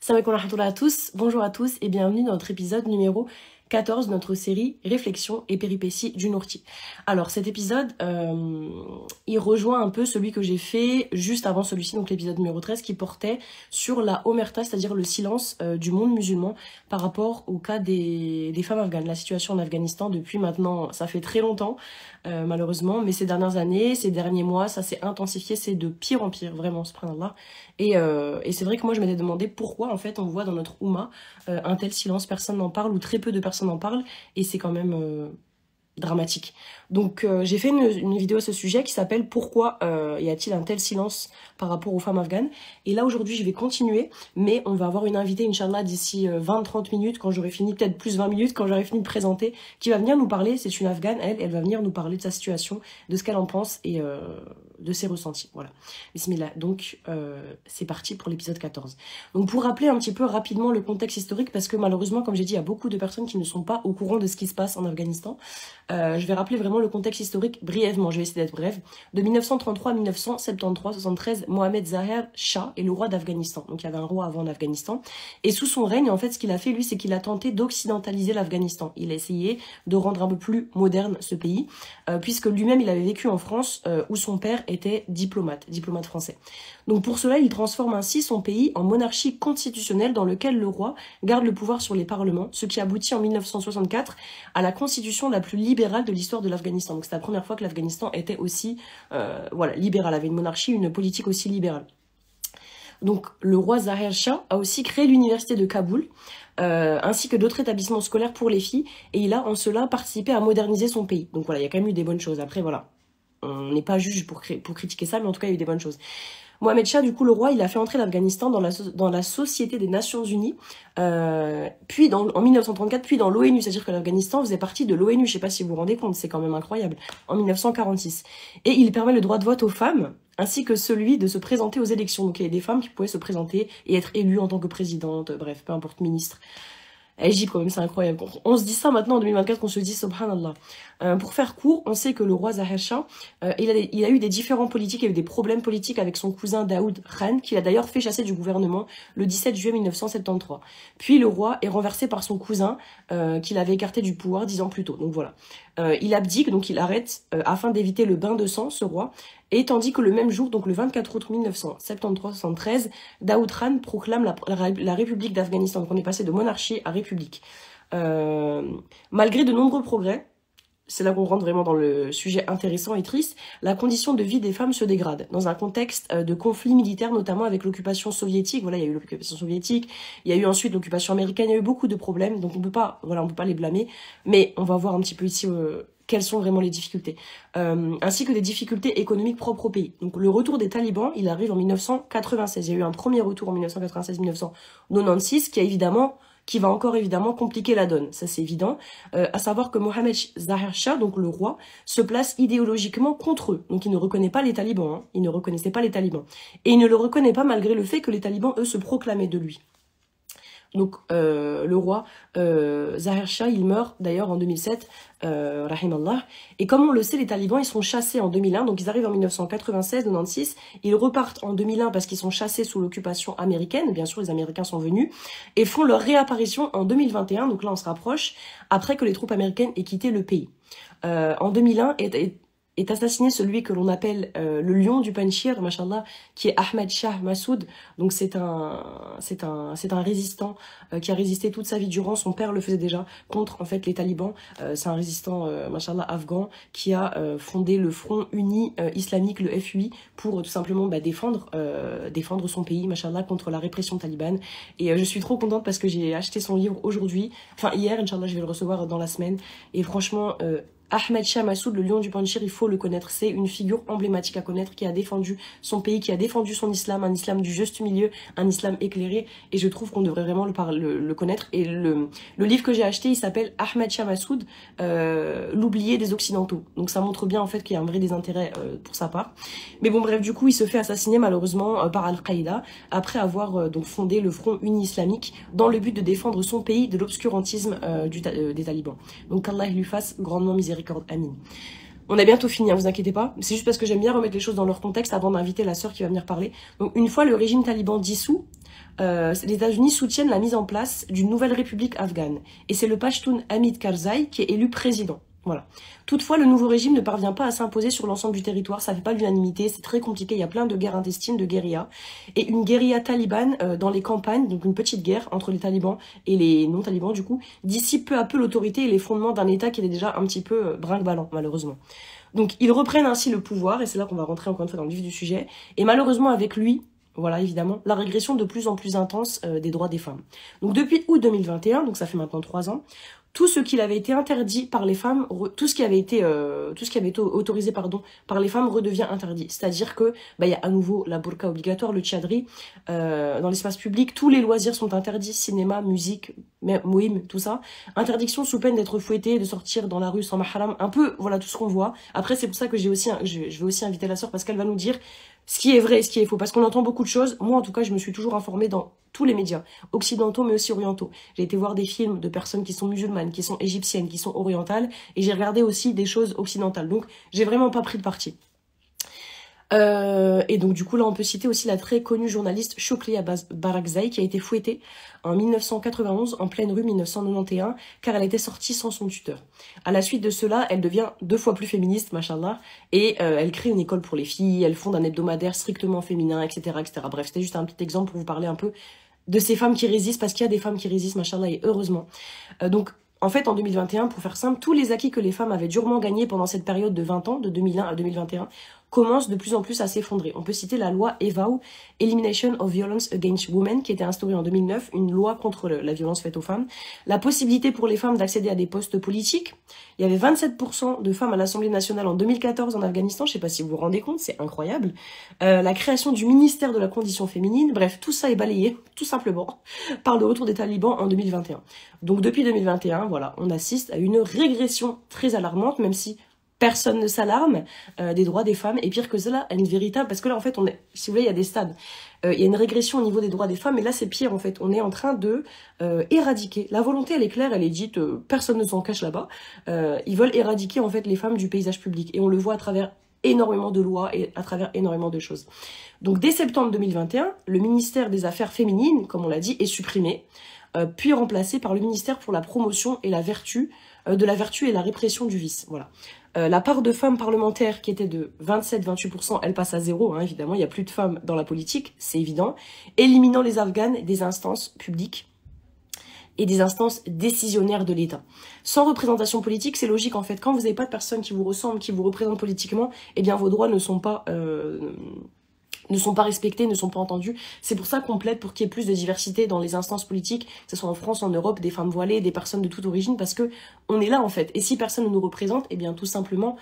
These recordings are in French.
Salam alaikum wa rahmatullahi à tous, bonjour à tous et bienvenue dans notre épisode numéro 14 de notre série Réflexions et péripéties du Nourti. Alors cet épisode, il rejoint un peu celui que j'ai fait juste avant celui-ci, donc l'épisode numéro 13, qui portait sur la omerta, c'est-à-dire le silence du monde musulman par rapport au cas des femmes afghanes. La situation en Afghanistan depuis maintenant, ça fait très longtemps malheureusement, mais ces dernières années, ces derniers mois, ça s'est intensifié, c'est de pire en pire, vraiment, subhanallah. Et c'est vrai que moi je m'étais demandé pourquoi en fait on voit dans notre Oumma un tel silence, personne n'en parle ou très peu de personnes en parlent et c'est quand même dramatique. Donc j'ai fait une vidéo à ce sujet qui s'appelle Pourquoi y a-t-il un tel silence par rapport aux femmes afghanes. Et là aujourd'hui je vais continuer, mais on va avoir une invitée Inch'Allah d'ici 20-30 minutes quand j'aurai fini, peut-être plus 20 minutes quand j'aurai fini de présenter, qui va venir nous parler. C'est une afghane, elle va venir nous parler de sa situation, de ce qu'elle en pense et de ses ressentis. Voilà. Bismillah. Donc c'est parti pour l'épisode 14. Donc pour rappeler un petit peu rapidement le contexte historique, parce que malheureusement comme j'ai dit il y a beaucoup de personnes qui ne sont pas au courant de ce qui se passe en Afghanistan. Je vais rappeler vraiment le contexte historique brièvement, je vais essayer d'être brève. De 1933 à 1973, Mohamed Zahir Shah est le roi d'Afghanistan. Donc il y avait un roi avant en Afghanistan. Et sous son règne, en fait, ce qu'il a fait, lui, c'est qu'il a tenté d'occidentaliser l'Afghanistan. Il a essayé de rendre un peu plus moderne ce pays, puisque lui-même, il avait vécu en France, où son père était diplomate français. Donc pour cela, il transforme ainsi son pays en monarchie constitutionnelle dans lequel le roi garde le pouvoir sur les parlements, ce qui aboutit en 1964 à la constitution la plus libérale de l'histoire de l'Afghanistan. Donc c'est la première fois que l'Afghanistan était aussi libéral, avait une monarchie, une politique aussi libérale. Donc le roi Zahir Shah a aussi créé l'université de Kaboul, ainsi que d'autres établissements scolaires pour les filles, et il a en cela participé à moderniser son pays. Donc voilà, il y a quand même eu des bonnes choses. Après voilà, on n'est pas juge pour critiquer ça, mais en tout cas il y a eu des bonnes choses. Mohamed Shah, du coup, le roi, il a fait entrer l'Afghanistan dans la Société des Nations Unies, puis en 1934, puis dans l'ONU, c'est-à-dire que l'Afghanistan faisait partie de l'ONU, je sais pas si vous vous rendez compte, c'est quand même incroyable, en 1946. Et il permet le droit de vote aux femmes, ainsi que celui de se présenter aux élections. Donc il y avait des femmes qui pouvaient se présenter et être élues en tant que présidente, bref, peu importe, ministre. Égypte, quand même, c'est incroyable. On se dit ça maintenant en 2024, qu'on se dit subhanallah. Pour faire court, on sait que le roi Zahir Shah, il a eu des différents politiques, il y a eu des problèmes politiques avec son cousin Daoud Khan, qu'il a d'ailleurs fait chasser du gouvernement le 17 juillet 1973. Puis le roi est renversé par son cousin, qu'il avait écarté du pouvoir 10 ans plus tôt. Donc voilà. Il abdique, donc il arrête, afin d'éviter le bain de sang, ce roi. Et tandis que le même jour, donc le 24 août 1973, Daoud Khan proclame la République d'Afghanistan. Donc on est passé de monarchie à république. Malgré de nombreux progrès, c'est là qu'on rentre vraiment dans le sujet intéressant et triste, la condition de vie des femmes se dégrade. Dans un contexte de conflits militaires, notamment avec l'occupation soviétique. Voilà, il y a eu l'occupation soviétique, il y a eu ensuite l'occupation américaine, il y a eu beaucoup de problèmes, donc on peut pas les blâmer. Mais on va voir un petit peu ici quelles sont vraiment les difficultés. Ainsi que des difficultés économiques propres au pays. Donc le retour des talibans, il arrive en 1996. Il y a eu un premier retour en 1996-1996 qui va encore évidemment compliquer la donne, ça c'est évident, à savoir que Mohamed Zahir Shah, donc le roi, se place idéologiquement contre eux. Donc il ne reconnaît pas les talibans, hein. Il ne reconnaissait pas les talibans. Et il ne le reconnaît pas malgré le fait que les talibans, eux, se proclamaient de lui. Donc le roi Zahir Shah, il meurt d'ailleurs en 2007, rahimallah. Et comme on le sait, les talibans, ils sont chassés en 2001, donc ils arrivent en 1996-96, ils repartent en 2001 parce qu'ils sont chassés sous l'occupation américaine, bien sûr les Américains sont venus, et font leur réapparition en 2021, donc là on se rapproche, après que les troupes américaines aient quitté le pays. En 2001 est assassiné celui que l'on appelle le lion du Panchir, machallah, qui est Ahmed Shah Massoud. Donc c'est un résistant qui a résisté toute sa vie durant. Son père le faisait déjà contre en fait les talibans. C'est un résistant machallah afghan qui a fondé le Front Uni Islamique, le FUI, pour tout simplement défendre son pays, machallah, contre la répression talibane. Et je suis trop contente parce que j'ai acheté son livre aujourd'hui, enfin hier, inchallah, je vais le recevoir dans la semaine. Et franchement, Ahmed Shah Massoud, le lion du Panchir, il faut le connaître. C'est une figure emblématique à connaître qui a défendu son pays, qui a défendu son islam, un islam du juste milieu, un islam éclairé. Et je trouve qu'on devrait vraiment le connaître. Et le livre que j'ai acheté, il s'appelle Ahmed Shah Massoud, l'oublié des Occidentaux. Donc ça montre bien en fait qu'il y a un vrai désintérêt pour sa part. Mais bon bref, du coup, il se fait assassiner malheureusement par Al-Qaïda après avoir donc fondé le Front Uni Islamique dans le but de défendre son pays de l'obscurantisme des talibans. Donc qu'Allah lui fasse grandement miséricorde. Amin. On a bientôt fini, hein, vous inquiétez pas. C'est juste parce que j'aime bien remettre les choses dans leur contexte avant d'inviter la sœur qui va venir parler. Donc une fois le régime taliban dissous, les États-Unis soutiennent la mise en place d'une nouvelle république afghane. Et c'est le Pashtun Hamid Karzai qui est élu président. Voilà. Toutefois, le nouveau régime ne parvient pas à s'imposer sur l'ensemble du territoire. Ça fait pas l'unanimité, c'est très compliqué. Il y a plein de guerres intestines, de guérillas. Et une guérilla talibane dans les campagnes, donc une petite guerre entre les talibans et les non-talibans, du coup, dissipe peu à peu l'autorité et les fondements d'un État qui est déjà un petit peu brinque-ballant, malheureusement. Donc, ils reprennent ainsi le pouvoir, et c'est là qu'on va rentrer encore une fois dans le vif du sujet. Et malheureusement, avec lui, voilà, évidemment, la régression de plus en plus intense des droits des femmes. Donc, depuis août 2021, donc ça fait maintenant 3 ans, tout ce qui avait été interdit par les femmes, tout ce qui avait été autorisé par les femmes redevient interdit. C'est-à-dire que il y a à nouveau la burqa obligatoire, le tchadri dans l'espace public, tous les loisirs sont interdits, cinéma, musique, mouhim, tout ça. Interdiction sous peine d'être fouetté, de sortir dans la rue sans mahram, un peu voilà tout ce qu'on voit. Après c'est pour ça que je vais aussi inviter la sœur parce qu'elle va nous dire ce qui est vrai et ce qui est faux. Parce qu'on entend beaucoup de choses. Moi, en tout cas, je me suis toujours informée dans tous les médias, occidentaux mais aussi orientaux. J'ai été voir des films de personnes qui sont musulmanes, qui sont égyptiennes, qui sont orientales. Et j'ai regardé aussi des choses occidentales. Donc, j'ai vraiment pas pris de parti. Et donc du coup là on peut citer aussi la très connue journaliste Shukriya Barakzai qui a été fouettée en 1991 en pleine rue 1991 car elle était sortie sans son tuteur. À la suite de cela, elle devient 2 fois plus féministe, machallah, et elle crée une école pour les filles, elle fonde un hebdomadaire strictement féminin, etc. etc. Bref, c'était juste un petit exemple pour vous parler un peu de ces femmes qui résistent, parce qu'il y a des femmes qui résistent, machallah, et heureusement. Donc en fait, en 2021, pour faire simple, tous les acquis que les femmes avaient durement gagnés pendant cette période de 20 ans, de 2001 à 2021, commencent de plus en plus à s'effondrer. On peut citer la loi EVAW, Elimination of Violence Against Women, qui a été instaurée en 2009, une loi contre la violence faite aux femmes. La possibilité pour les femmes d'accéder à des postes politiques. Il y avait 27% de femmes à l'Assemblée nationale en 2014 en Afghanistan, je sais pas si vous vous rendez compte, c'est incroyable. La création du ministère de la condition féminine, bref, tout ça est balayé, tout simplement, par le retour des talibans en 2021. Donc depuis 2021, voilà, on assiste à une régression très alarmante, même si personne ne s'alarme des droits des femmes. Et pire que cela, une véritable... Parce que là, en fait, si vous voulez, il y a des stades. Il y a une régression au niveau des droits des femmes. Et là, c'est pire, en fait. On est en train de éradiquer. La volonté, elle est claire, elle est dite. Personne ne s'en cache là-bas. Ils veulent éradiquer, en fait, les femmes du paysage public. Et on le voit à travers énormément de lois et à travers énormément de choses. Donc, dès septembre 2021, le ministère des Affaires féminines, comme on l'a dit, est supprimé. Puis remplacé par le ministère pour la promotion et la vertu, de la vertu et la répression du vice. Voilà. La part de femmes parlementaires qui était de 27-28%, elle passe à 0, hein, évidemment, il n'y a plus de femmes dans la politique, c'est évident, éliminant les Afghanes des instances publiques et des instances décisionnaires de l'État. Sans représentation politique, c'est logique en fait, quand vous n'avez pas de personnes qui vous ressemblent, qui vous représentent politiquement, eh bien vos droits ne sont pas respectés, ne sont pas entendus. C'est pour ça qu'on plaide pour qu'il y ait plus de diversité dans les instances politiques, que ce soit en France, en Europe, des femmes voilées, des personnes de toute origine, parce que on est là en fait. Et si personne ne nous représente, eh bien tout simplement,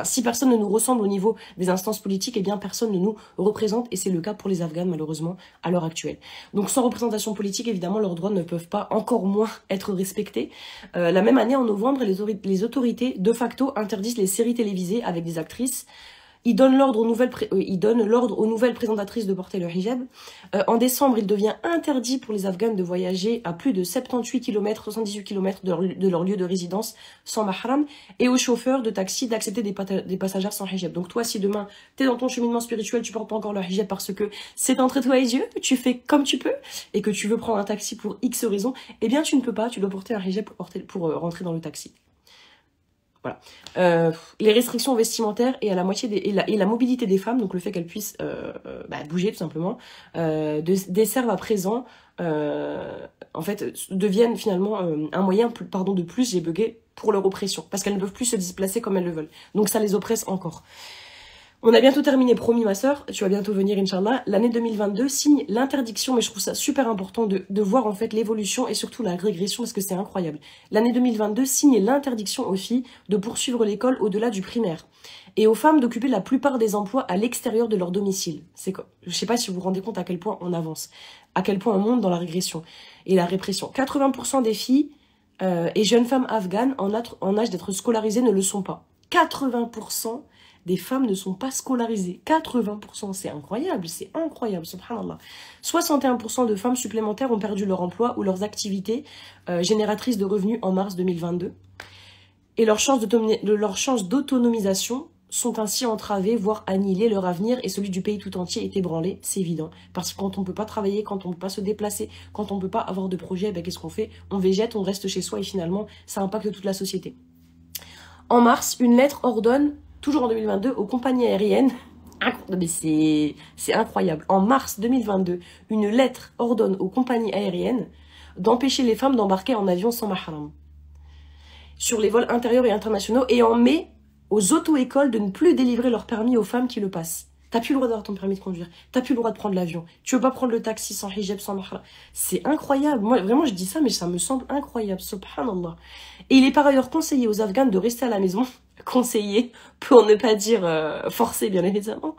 si personne ne nous ressemble au niveau des instances politiques, eh bien personne ne nous représente, et c'est le cas pour les Afghanes malheureusement à l'heure actuelle. Donc sans représentation politique, évidemment, leurs droits ne peuvent pas, encore moins, être respectés. La même année, en novembre, les autorités de facto interdisent les séries télévisées avec des actrices. Il donne l'ordre aux nouvelles présentatrices de porter le hijab. En décembre, il devient interdit pour les Afghanes de voyager à plus de 78 km, 78 km de leur lieu de résidence sans mahram, et aux chauffeurs de taxi d'accepter des passagères sans hijab. Donc toi, si demain, t'es dans ton cheminement spirituel, tu portes pas encore le hijab parce que c'est entre toi et Dieu, tu fais comme tu peux, et que tu veux prendre un taxi pour X raison, eh bien tu ne peux pas, tu dois porter un hijab pour rentrer dans le taxi. Voilà. Les restrictions vestimentaires et à la moitié et la mobilité des femmes, donc le fait qu'elles puissent bouger tout simplement, desservent à présent, en fait, deviennent finalement un moyen, de plus, j'ai bugué, pour leur oppression, parce qu'elles ne peuvent plus se déplacer comme elles le veulent. Donc ça les oppresse encore. On a bientôt terminé, promis ma sœur, tu vas bientôt venir Inch'Allah. L'année 2022 signe l'interdiction, mais je trouve ça super important de voir en fait l'évolution et surtout la régression parce que c'est incroyable. L'année 2022 signe l'interdiction aux filles de poursuivre l'école au-delà du primaire et aux femmes d'occuper la plupart des emplois à l'extérieur de leur domicile. Je sais pas si vous vous rendez compte à quel point on avance, à quel point on monte dans la régression et la répression. 80% des filles et jeunes femmes afghanes en âge d'être scolarisées ne le sont pas. 80% des femmes ne sont pas scolarisées. 80%, c'est incroyable, subhanallah. 61% de femmes supplémentaires ont perdu leur emploi ou leurs activités génératrices de revenus en mars 2022. et leurs chances d'autonomisation sont ainsi entravées, voire annihilées. Leur avenir et celui du pays tout entier est ébranlé, c'est évident. Parce que quand on ne peut pas travailler, quand on ne peut pas se déplacer, quand on ne peut pas avoir de projet, ben, qu'est-ce qu'on fait? On végète, on reste chez soi et finalement, ça impacte toute la société. En mars, une lettre ordonne, toujours en 2022, aux compagnies aériennes, mais c'est incroyable, en mars 2022, une lettre ordonne aux compagnies aériennes d'empêcher les femmes d'embarquer en avion sans mahram sur les vols intérieurs et internationaux, et en mai, aux auto-écoles de ne plus délivrer leur permis aux femmes qui le passent. T'as plus le droit d'avoir ton permis de conduire, t'as plus le droit de prendre l'avion, tu veux pas prendre le taxi sans hijab, sans mahram. C'est incroyable, moi vraiment je dis ça, mais ça me semble incroyable, subhanallah. Et il est par ailleurs conseillé aux Afghanes de rester à la maison, conseillé, pour ne pas dire forcé bien évidemment,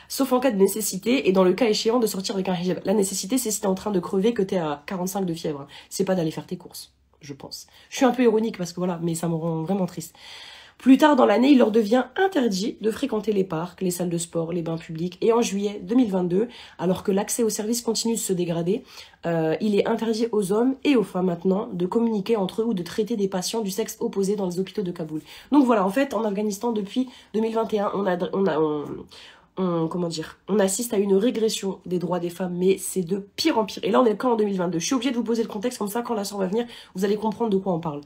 sauf en cas de nécessité, et dans le cas échéant de sortir avec un hijab. La nécessité, c'est si t'es en train de crever, que t'es à 45 de fièvre, c'est pas d'aller faire tes courses, je pense. Je suis un peu ironique parce que voilà, mais ça me rend vraiment triste. Plus tard dans l'année, il leur devient interdit de fréquenter les parcs, les salles de sport, les bains publics. Et en juillet 2022, alors que l'accès aux services continue de se dégrader, il est interdit aux hommes et aux femmes maintenant de communiquer entre eux ou de traiter des patients du sexe opposé dans les hôpitaux de Kaboul. Donc voilà, en fait, en Afghanistan, depuis 2021, on assiste à une régression des droits des femmes, mais c'est de pire en pire. Et là, on est quand en 2022. Je suis obligée de vous poser le contexte, comme ça, quand la soeur va venir, vous allez comprendre de quoi on parle.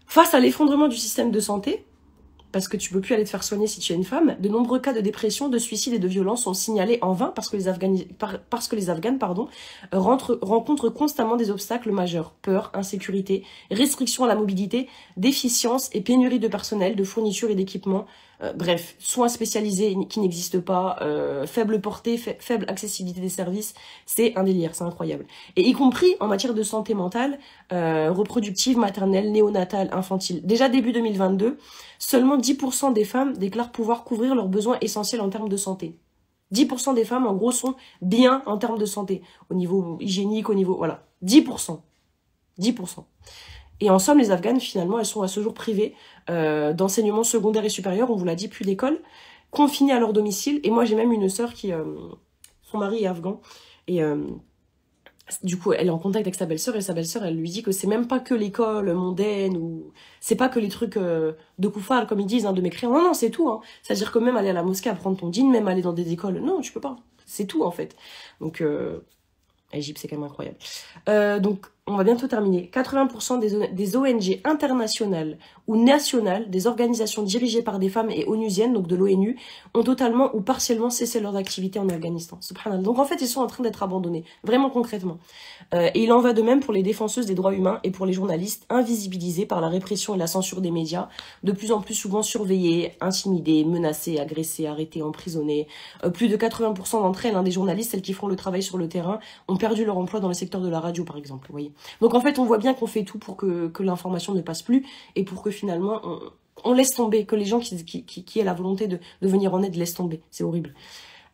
Face à l'effondrement du système de santé, parce que tu peux plus aller te faire soigner si tu es une femme, de nombreux cas de dépression, de suicide et de violence sont signalés en vain parce que les Afghanes rencontrent constamment des obstacles majeurs. Peur, insécurité, restrictions à la mobilité, déficience et pénurie de personnel, de fournitures et d'équipements. Bref, soins spécialisés qui n'existent pas, faible portée, faible accessibilité des services, c'est un délire, c'est incroyable. Et y compris en matière de santé mentale, reproductive, maternelle, néonatale, infantile. Déjà début 2022, seulement 10% des femmes déclarent pouvoir couvrir leurs besoins essentiels en termes de santé. 10% des femmes, en gros, sont bien en termes de santé, au niveau hygiénique, au niveau... Voilà, 10%. 10%. Et en somme, les Afghanes, finalement, elles sont à ce jour privées d'enseignement secondaire et supérieur, on vous l'a dit, plus d'école, confinées à leur domicile. Et moi, j'ai même une sœur qui... son mari est afghan. Et du coup, elle est en contact avec sa belle-sœur. Et sa belle-sœur, elle lui dit que c'est même pas que l'école mondaine, ou c'est pas que les trucs de koufar, comme ils disent, hein, de mécréants. Non, non, c'est tout. Hein. C'est-à-dire que même aller à la mosquée, apprendre ton dîn, même aller dans des écoles, non, tu peux pas. C'est tout, en fait. Donc... Égypte, c'est quand même incroyable. Donc, on va bientôt terminer. 80% des ONG internationales ou nationales, des organisations dirigées par des femmes et onusiennes, donc de l'ONU, ont totalement ou partiellement cessé leurs activités en Afghanistan. Subhanallah. Donc en fait, ils sont en train d'être abandonnés, vraiment concrètement. Et il en va de même pour les défenseuses des droits humains et pour les journalistes invisibilisés par la répression et la censure des médias, de plus en plus souvent surveillés, intimidés, menacés, agressés, arrêtés, emprisonnés. Plus de 80% d'entre elles, des journalistes, celles qui font le travail sur le terrain, ont perdu leur emploi dans le secteur de la radio, par exemple. Vous voyez. Donc en fait, on voit bien qu'on fait tout pour que l'information ne passe plus et pour que finalement, on laisse tomber, que les gens qui aient la volonté de venir en aide laissent tomber. C'est horrible.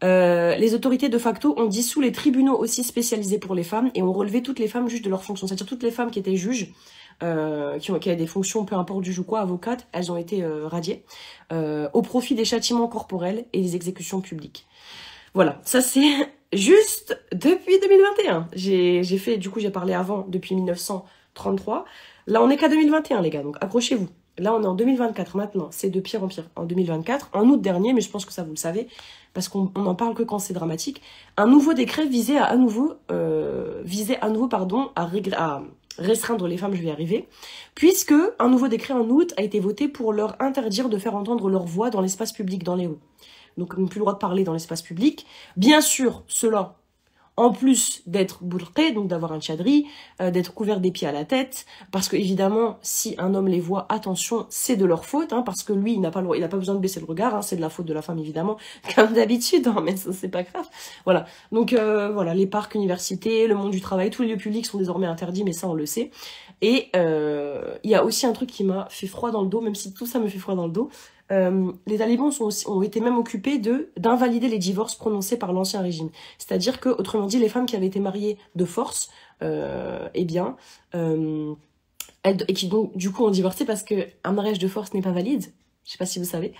Les autorités de facto ont dissous les tribunaux aussi spécialisés pour les femmes et ont relevé toutes les femmes juges de leurs fonctions. C'est-à-dire toutes les femmes qui étaient juges, qui avaient des fonctions, peu importe juge ou quoi, avocates, elles ont été radiées au profit des châtiments corporels et des exécutions publiques. Voilà, ça c'est juste depuis 2021. J'ai fait, du coup j'ai parlé avant, depuis 1933. Là on est qu'à 2021 les gars, donc accrochez-vous. Là on est en 2024 maintenant, c'est de pire en pire. En 2024, en août dernier, mais je pense que ça vous le savez, parce qu'on n'en parle que quand c'est dramatique, un nouveau décret visait à nouveau à restreindre les femmes, je vais y arriver, puisque un nouveau décret en août a été voté pour leur interdire de faire entendre leur voix dans l'espace public, dans les rues. Donc, on n'a plus le droit de parler dans l'espace public. Bien sûr, cela, en plus d'être bourré, donc d'avoir un tchadri, d'être couvert des pieds à la tête, parce que évidemment, si un homme les voit, attention, c'est de leur faute, hein, parce que lui, il n'a pas besoin de baisser le regard, hein, c'est de la faute de la femme, évidemment, comme d'habitude, hein, mais ça, c'est pas grave. Voilà, donc voilà, les parcs, universités, le monde du travail, tous les lieux publics sont désormais interdits, mais ça, on le sait. Et il y a aussi un truc qui m'a fait froid dans le dos, même si tout ça me fait froid dans le dos. Les talibans ont été même occupés d'invalider les divorces prononcés par l'ancien régime. C'est-à-dire que, autrement dit, les femmes qui avaient été mariées de force, et qui donc du coup ont divorcé parce qu'un mariage de force n'est pas valide, je sais pas si vous savez,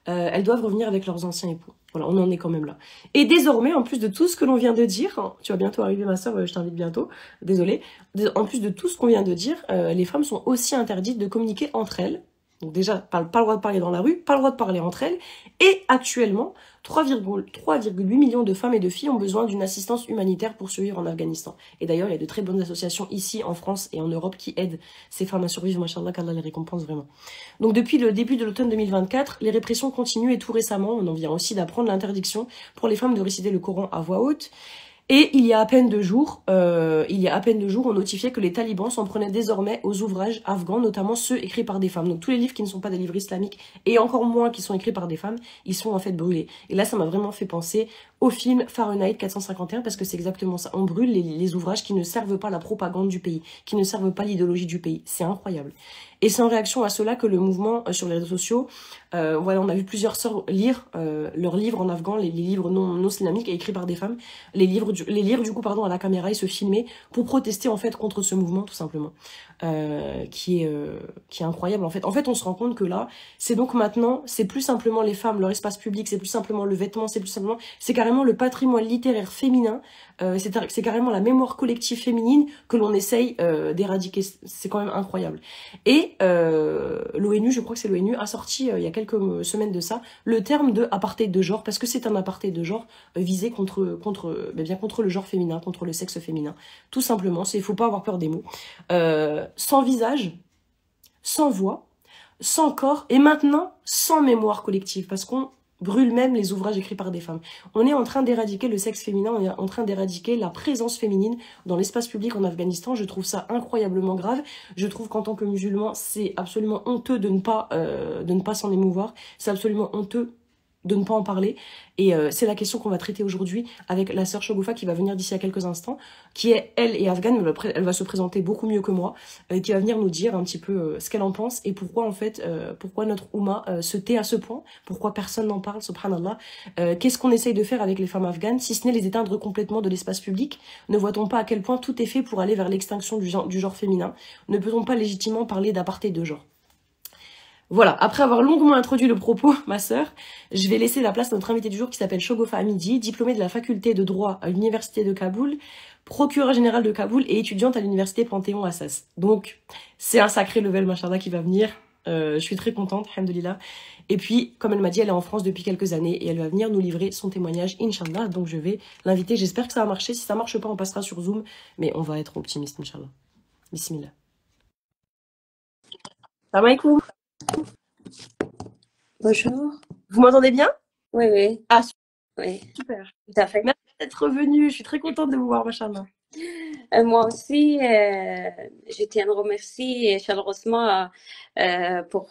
elles doivent revenir avec leurs anciens époux. Voilà, on en est quand même là. Et désormais, en plus de tout ce que l'on vient de dire, hein, tu vas bientôt arriver ma soeur, je t'invite bientôt, désolée, en plus de tout ce qu'on vient de dire, les femmes sont aussi interdites de communiquer entre elles, Donc déjà, pas le droit de parler dans la rue, pas le droit de parler entre elles. Et actuellement, 3,8 millions de femmes et de filles ont besoin d'une assistance humanitaire pour survivre en Afghanistan. Et d'ailleurs, il y a de très bonnes associations ici, en France et en Europe, qui aident ces femmes à survivre, machallah, qu'Allah les récompense vraiment. Donc depuis le début de l'automne 2024, les répressions continuent et tout récemment, on en vient aussi d'apprendre l'interdiction pour les femmes de réciter le Coran à voix haute. Et il y a à peine 2 jours, on notifiait que les talibans s'en prenaient désormais aux ouvrages afghans, notamment ceux écrits par des femmes. Donc tous les livres qui ne sont pas des livres islamiques, et encore moins qui sont écrits par des femmes, ils sont en fait brûlés. Et là, ça m'a vraiment fait penser au film Fahrenheit 451, parce que c'est exactement ça. On brûle les ouvrages qui ne servent pas la propagande du pays, qui ne servent pas l'idéologie du pays. C'est incroyable. Et c'est en réaction à cela que le mouvement sur les réseaux sociaux, voilà, on a vu plusieurs sœurs lire leurs livres en afghan, les livres non islamiques et écrits par des femmes, les lire du coup pardon à la caméra et se filmer pour protester en fait contre ce mouvement tout simplement, qui est incroyable en fait. En fait, on se rend compte que là, c'est donc maintenant, c'est plus simplement les femmes, leur espace public, c'est plus simplement le vêtement, c'est carrément le patrimoine littéraire féminin, c'est carrément la mémoire collective féminine que l'on essaye d'éradiquer. C'est quand même incroyable. Et l'ONU, je crois que c'est l'ONU, a sorti il y a quelques semaines de ça le terme de apartheid de genre, parce que c'est un apartheid de genre visé contre le genre féminin, contre le sexe féminin. Tout simplement, il faut pas avoir peur des mots. Sans visage, sans voix, sans corps, et maintenant sans mémoire collective, parce qu'on brûle même les ouvrages écrits par des femmes. On est en train d'éradiquer le sexe féminin, on est en train d'éradiquer la présence féminine dans l'espace public en Afghanistan. Je trouve ça incroyablement grave. Je trouve qu'en tant que musulman, c'est absolument honteux de ne pas s'en émouvoir. C'est absolument honteux de ne pas en parler. Et c'est la question qu'on va traiter aujourd'hui avec la sœur Shogoufa qui va venir d'ici à quelques instants, qui est, elle, est afghane, elle va se présenter beaucoup mieux que moi, qui va venir nous dire un petit peu ce qu'elle en pense et pourquoi en fait, pourquoi notre Oumma se tait à ce point, pourquoi personne n'en parle, subhanallah. Qu'est-ce qu'on essaye de faire avec les femmes afghanes, si ce n'est les éteindre complètement de l'espace public? Ne voit-on pas à quel point tout est fait pour aller vers l'extinction du genre féminin? Ne peut-on pas légitimement parler d'apartheid de genre? Voilà, après avoir longuement introduit le propos, ma sœur, je vais laisser la place à notre invité du jour qui s'appelle Shogoufa Hamidi, diplômée de la faculté de droit à l'université de Kaboul, procureure générale de Kaboul et étudiante à l'université Panthéon-Assas. Donc, c'est un sacré level, machallah, qui va venir. Je suis très contente, alhamdoulilah. Et puis, comme elle m'a dit, elle est en France depuis quelques années et elle va venir nous livrer son témoignage, Inch'Allah. Donc, je vais l'inviter. J'espère que ça va marcher. Si ça marche pas, on passera sur Zoom. Mais on va être optimiste, Inch'Allah. Bismillah. Salam alaikum. Bonjour. Vous m'entendez bien? Oui, oui, Ah, oui, super. tout à fait. Merci d'être revenu. Je suis très contente de vous voir, machallah. Moi aussi, je tiens à remercier chaleureusement pour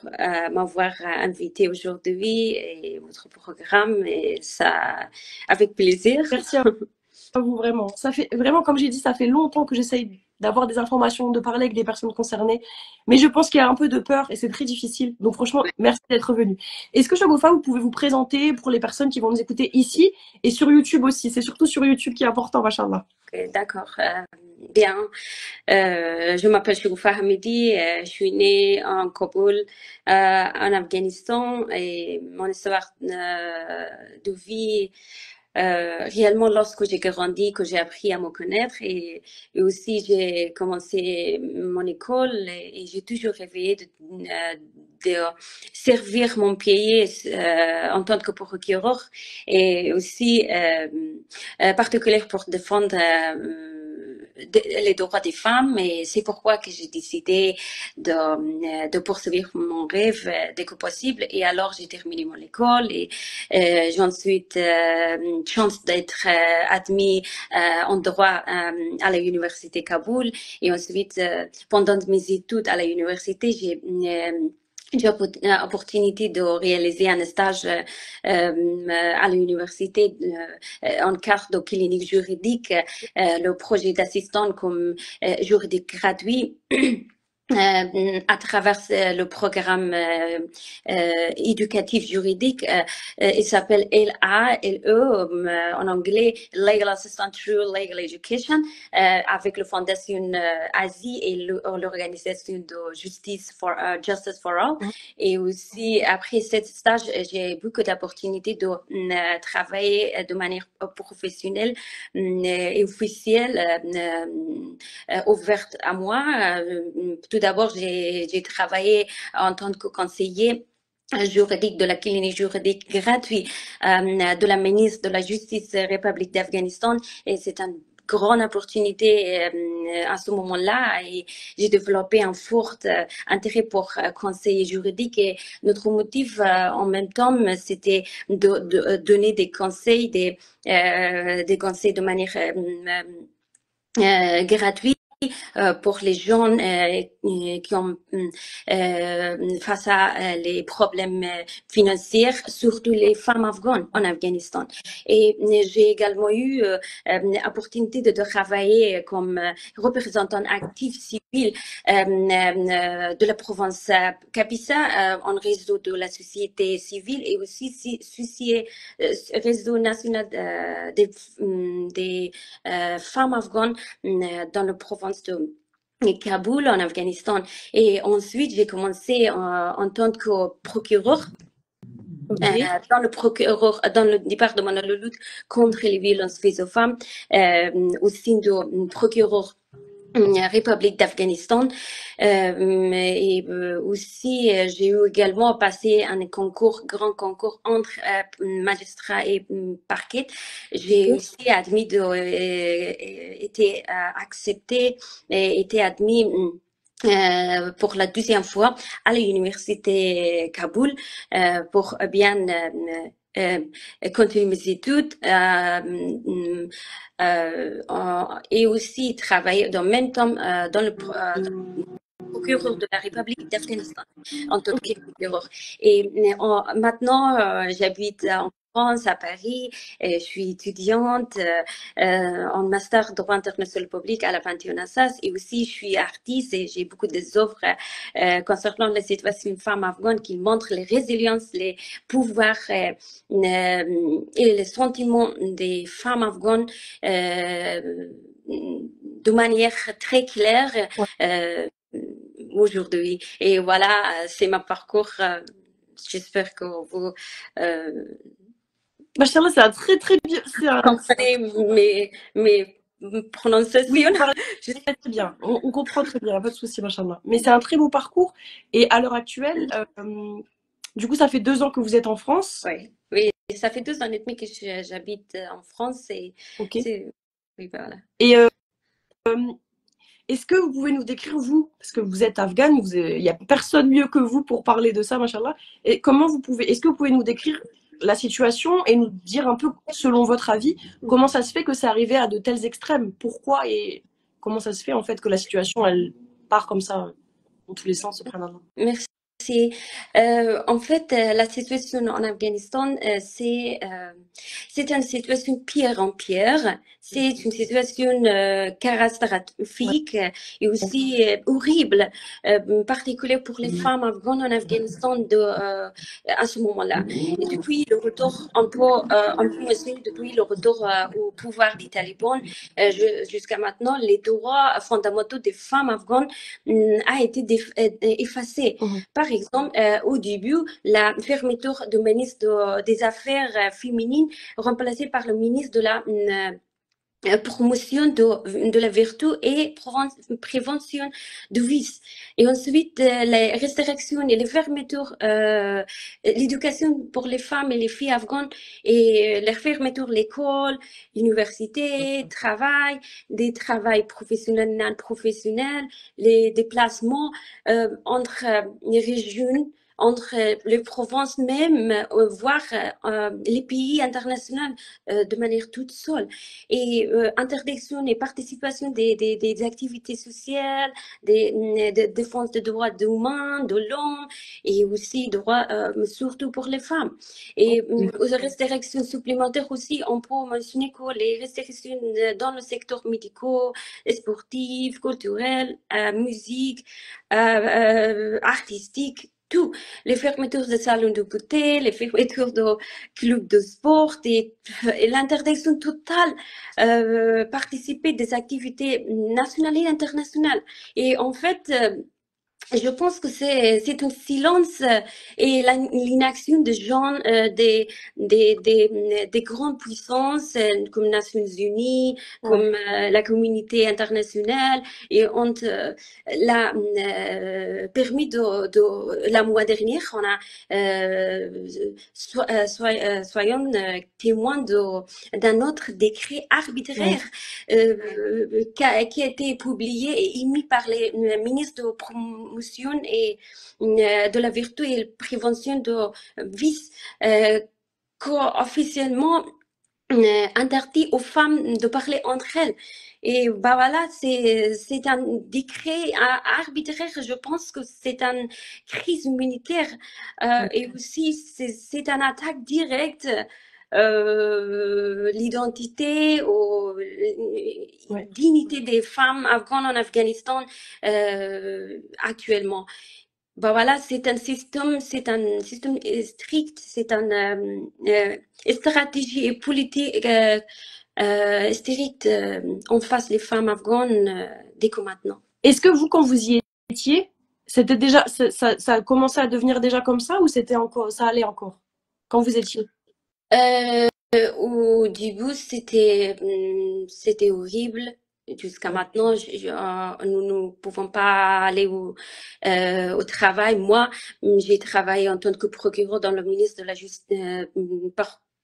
m'avoir invité aujourd'hui et votre programme, et ça, avec plaisir. Merci à vous, vraiment. Ça fait vraiment, comme j'ai dit, ça fait longtemps que j'essaye d'avoir des informations, de parler avec des personnes concernées. Mais je pense qu'il y a un peu de peur et c'est très difficile. Donc franchement, merci d'être venu. Est-ce que Shogoufa, vous pouvez vous présenter pour les personnes qui vont nous écouter ici et sur YouTube aussi? C'est surtout sur YouTube qui est important, machallah. Ok, d'accord. Bien. Je m'appelle Shogoufa Hamidi. Je suis née en Kaboul, en Afghanistan, et mon histoire de vie, réellement, lorsque j'ai grandi, que j'ai appris à me connaître, et aussi j'ai commencé mon école, et j'ai toujours rêvé de servir mon pays en tant que procureur, et aussi particulièrement pour défendre les droits des femmes. Et c'est pourquoi que j'ai décidé de poursuivre mon rêve dès que possible. Et alors j'ai terminé mon école, et j'ai ensuite une chance d'être admis en droit à l'université Kaboul. Et ensuite, pendant mes études à l'université, j'ai l'opportunité de réaliser un stage à l'université en cadre de clinique juridique, le projet d'assistant comme juridique gratuit. À travers le programme éducatif juridique, il s'appelle LALE, en anglais, Legal Assistant Through Legal Education, avec la Fondation Asie et l'organisation de Justice for All. Et aussi, après ce stage, j'ai beaucoup d'opportunités de travailler de manière professionnelle et officielle, ouverte à moi. Tout d'abord, j'ai travaillé en tant que conseiller juridique de la clinique juridique gratuite de la ministre de la Justice République d'Afghanistan et c'est une grande opportunité à ce moment-là et j'ai développé un fort intérêt pour conseiller juridique et notre motif en même temps c'était de donner des conseils de manière gratuite pour les gens qui ont face à les problèmes financiers, surtout les femmes afghanes en Afghanistan. Et j'ai également eu l'opportunité de travailler comme représentant actif civil de la province Kapisa en réseau de la société civile et aussi réseau national des femmes afghanes dans la province de Kaboul en Afghanistan. Et ensuite, j'ai commencé en tant que procureur Ok. dans le département de la lutte contre les violences faites aux femmes, aussi de procureur République d'Afghanistan et aussi j'ai eu également passé un grand concours entre magistrats et parquet. J'ai aussi été accepté et été admis pour la deuxième fois à l'université Kaboul pour bien continuer mes études et aussi travailler dans le même temps dans le procureur de la République d'Afghanistan en tant que procureur. Et maintenant, j'habite en France, à Paris, et je suis étudiante en master droit international public à la Panthéon-Assas et aussi je suis artiste et j'ai beaucoup des œuvres concernant la situation des femmes afghanes qui montrent les résiliences, les pouvoirs et les sentiments des femmes afghanes de manière très claire aujourd'hui. Et voilà, c'est ma parcours. J'espère que vous Machallah, c'est un très très bien. comprenez mes prononciations. Oui, vous parlez très très bien. On comprend très bien, pas de souci, machallah. Mais c'est un très beau parcours. Et à l'heure actuelle, du coup, ça fait 2 ans que vous êtes en France. Oui, oui, ça fait 2 ans et demi que j'habite en France et Ok. oui, voilà. Et est-ce que vous pouvez nous décrire, vous, parce que vous êtes afghane, il n'y a personne mieux que vous pour parler de ça, machallah. Et est-ce que vous pouvez nous décrire la situation et nous dire un peu, selon votre avis, comment ça se fait que c'est arrivé à de tels extrêmes? Pourquoi et comment ça se fait, en fait, que la situation, elle part comme ça, dans tous les sens, subhanallah. Merci. En fait, la situation en Afghanistan, c'est une situation pire en pire. C'est une situation Ouais. catastrophique et aussi horrible, particulièrement pour les femmes afghanes en Afghanistan à ce moment-là. Et depuis le retour, on peut mentionner depuis le retour au pouvoir des talibans jusqu'à maintenant, les droits fondamentaux des femmes afghanes a été effacé. Par exemple, au début, la fermeture du ministre des Affaires féminines remplacée par le ministre de la promotion de la vertu et prévention de vice. Et ensuite, les restrictions et les fermetures, l'éducation pour les femmes et les filles afghanes et les fermetures de l'école, l'université, travail, des travails professionnels, non professionnels, les déplacements entre les régions entre les provinces même, voire les pays internationaux de manière toute seule. Et interdiction et participation des activités sociales, de défense des droits humains, de l'homme et aussi droits surtout pour les femmes. Et restrictions supplémentaires aussi, on peut mentionner que les restrictions dans le secteur médical, sportif, culturel, musique, artistique, tout. Les fermetures de salons de beauté, les fermetures de clubs de sport et l'interdiction totale participer des activités nationales et internationales. Et en fait, je pense que c'est un silence et l'inaction des gens, des grandes puissances comme Nations Unies, comme Ouais, la communauté internationale, et ont permis la mois dernier, on a soyons témoins d'un autre décret ouais, arbitraire qui a été publié et émis par les ministres de promotion et de la vertu et de prévention de vices officiellement interdit aux femmes de parler entre elles. Et bah voilà, c'est un décret arbitraire. Je pense que c'est une crise humanitaire ouais, et aussi c'est une attaque directe l'identité ou ouais. dignité des femmes afghanes en Afghanistan actuellement. Bah voilà, c'est un système strict, c'est une stratégie et politique stricte en face des femmes afghanes dès que maintenant. Est-ce que vous, quand vous y étiez, c'était déjà, ça a commencé à devenir déjà comme ça ou c'était encore, ça allait encore quand vous étiez? Euh, Au début, c'était horrible. Jusqu'à Ouais, maintenant, nous ne pouvons pas aller au travail. Moi, j'ai travaillé en tant que procureur dans le ministre de la Justice,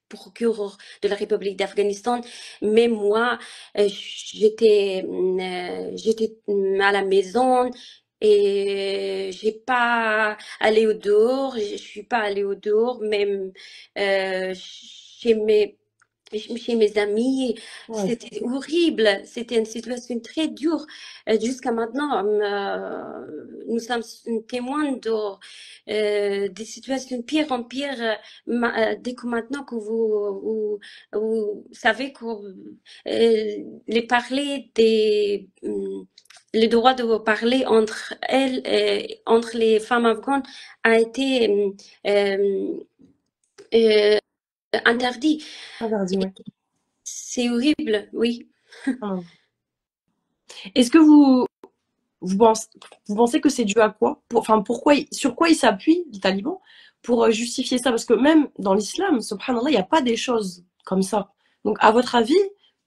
procureur de la République d'Afghanistan. Mais moi, j'étais à la maison et j'ai pas allé au dehors. Je suis pas allée au dehors, même chez mes amis, ouais, c'était horrible, c'était une situation très dure. Jusqu'à maintenant, nous sommes témoins des situations pire en pire. Dès que maintenant que vous savez que les parler le droit de parler entre elles, entre les femmes afghanes, a été euh, interdit. interdit, ouais. C'est horrible, oui. Ah. Est-ce que vous pensez, vous pensez que c'est dû à quoi? Enfin, pourquoi, sur quoi ils s'appuient, les talibans, pour justifier ça? Parce que même dans l'islam, subhanallah, il n'y a pas des choses comme ça. Donc, à votre avis,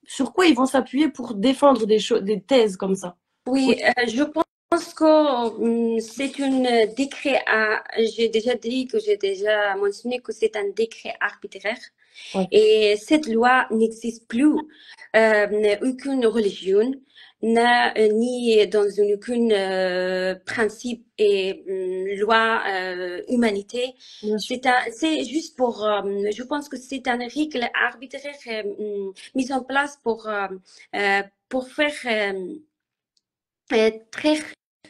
sur quoi ils vont s'appuyer pour défendre des choses, des thèses comme ça? Oui, Oui, je pense que c'est un décret j'ai déjà dit que j'ai déjà mentionné que c'est un décret arbitraire ouais, et cette loi n'existe plus. Aucune religion n'a ni dans aucun principe et loi humanité. bien sûr. C'est juste pour, je pense que c'est une règle arbitraire mise en place pour faire traire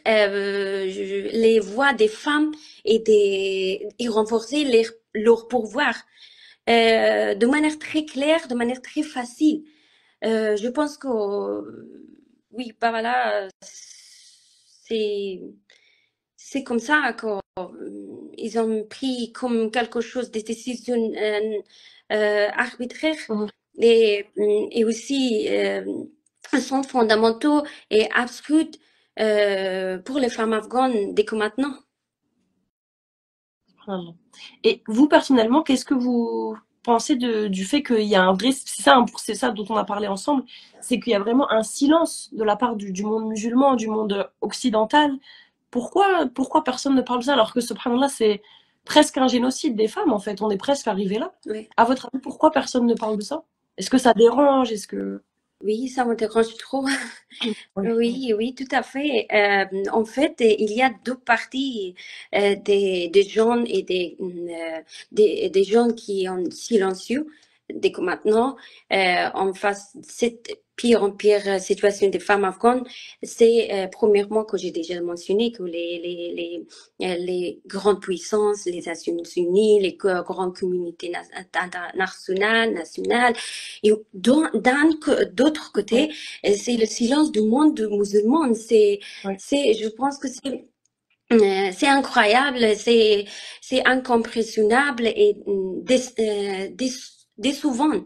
les voix des femmes et renforcer leur pouvoir de manière très claire, de manière très facile. Je pense que oui, bah voilà, c'est c'est comme ça qu'ils ont pris comme quelque chose des décisions arbitraires Mhm. et aussi sont fondamentaux et absurdes pour les femmes afghanes dès que maintenant. Subhanallah. Et vous, personnellement, qu'est-ce que vous pensez du fait qu'il y a un vrai, c'est ça, hein, c'est ça dont on a parlé ensemble, c'est qu'il y a vraiment un silence de la part du monde musulman, du monde occidental. Pourquoi personne ne parle de ça alors que subhanallah, c'est presque un génocide des femmes en fait, on est presque arrivé là. Oui. À votre avis, pourquoi personne ne parle de ça? Est-ce que ça dérange? Est-ce que... Oui, ça me dérange trop. Oui, Oui, oui, tout à fait. En fait, il y a deux parties des gens et des gens qui sont silencieux. Dès que maintenant, on face cette pire en pire situation des femmes afghanes, c'est premièrement que j'ai déjà mentionné que les grandes puissances, les Nations Unies, les grandes communautés nationales, et d'autre oui, côté, c'est le silence du monde musulman. oui, Je pense que c'est incroyable, c'est incompressionnable et décevant.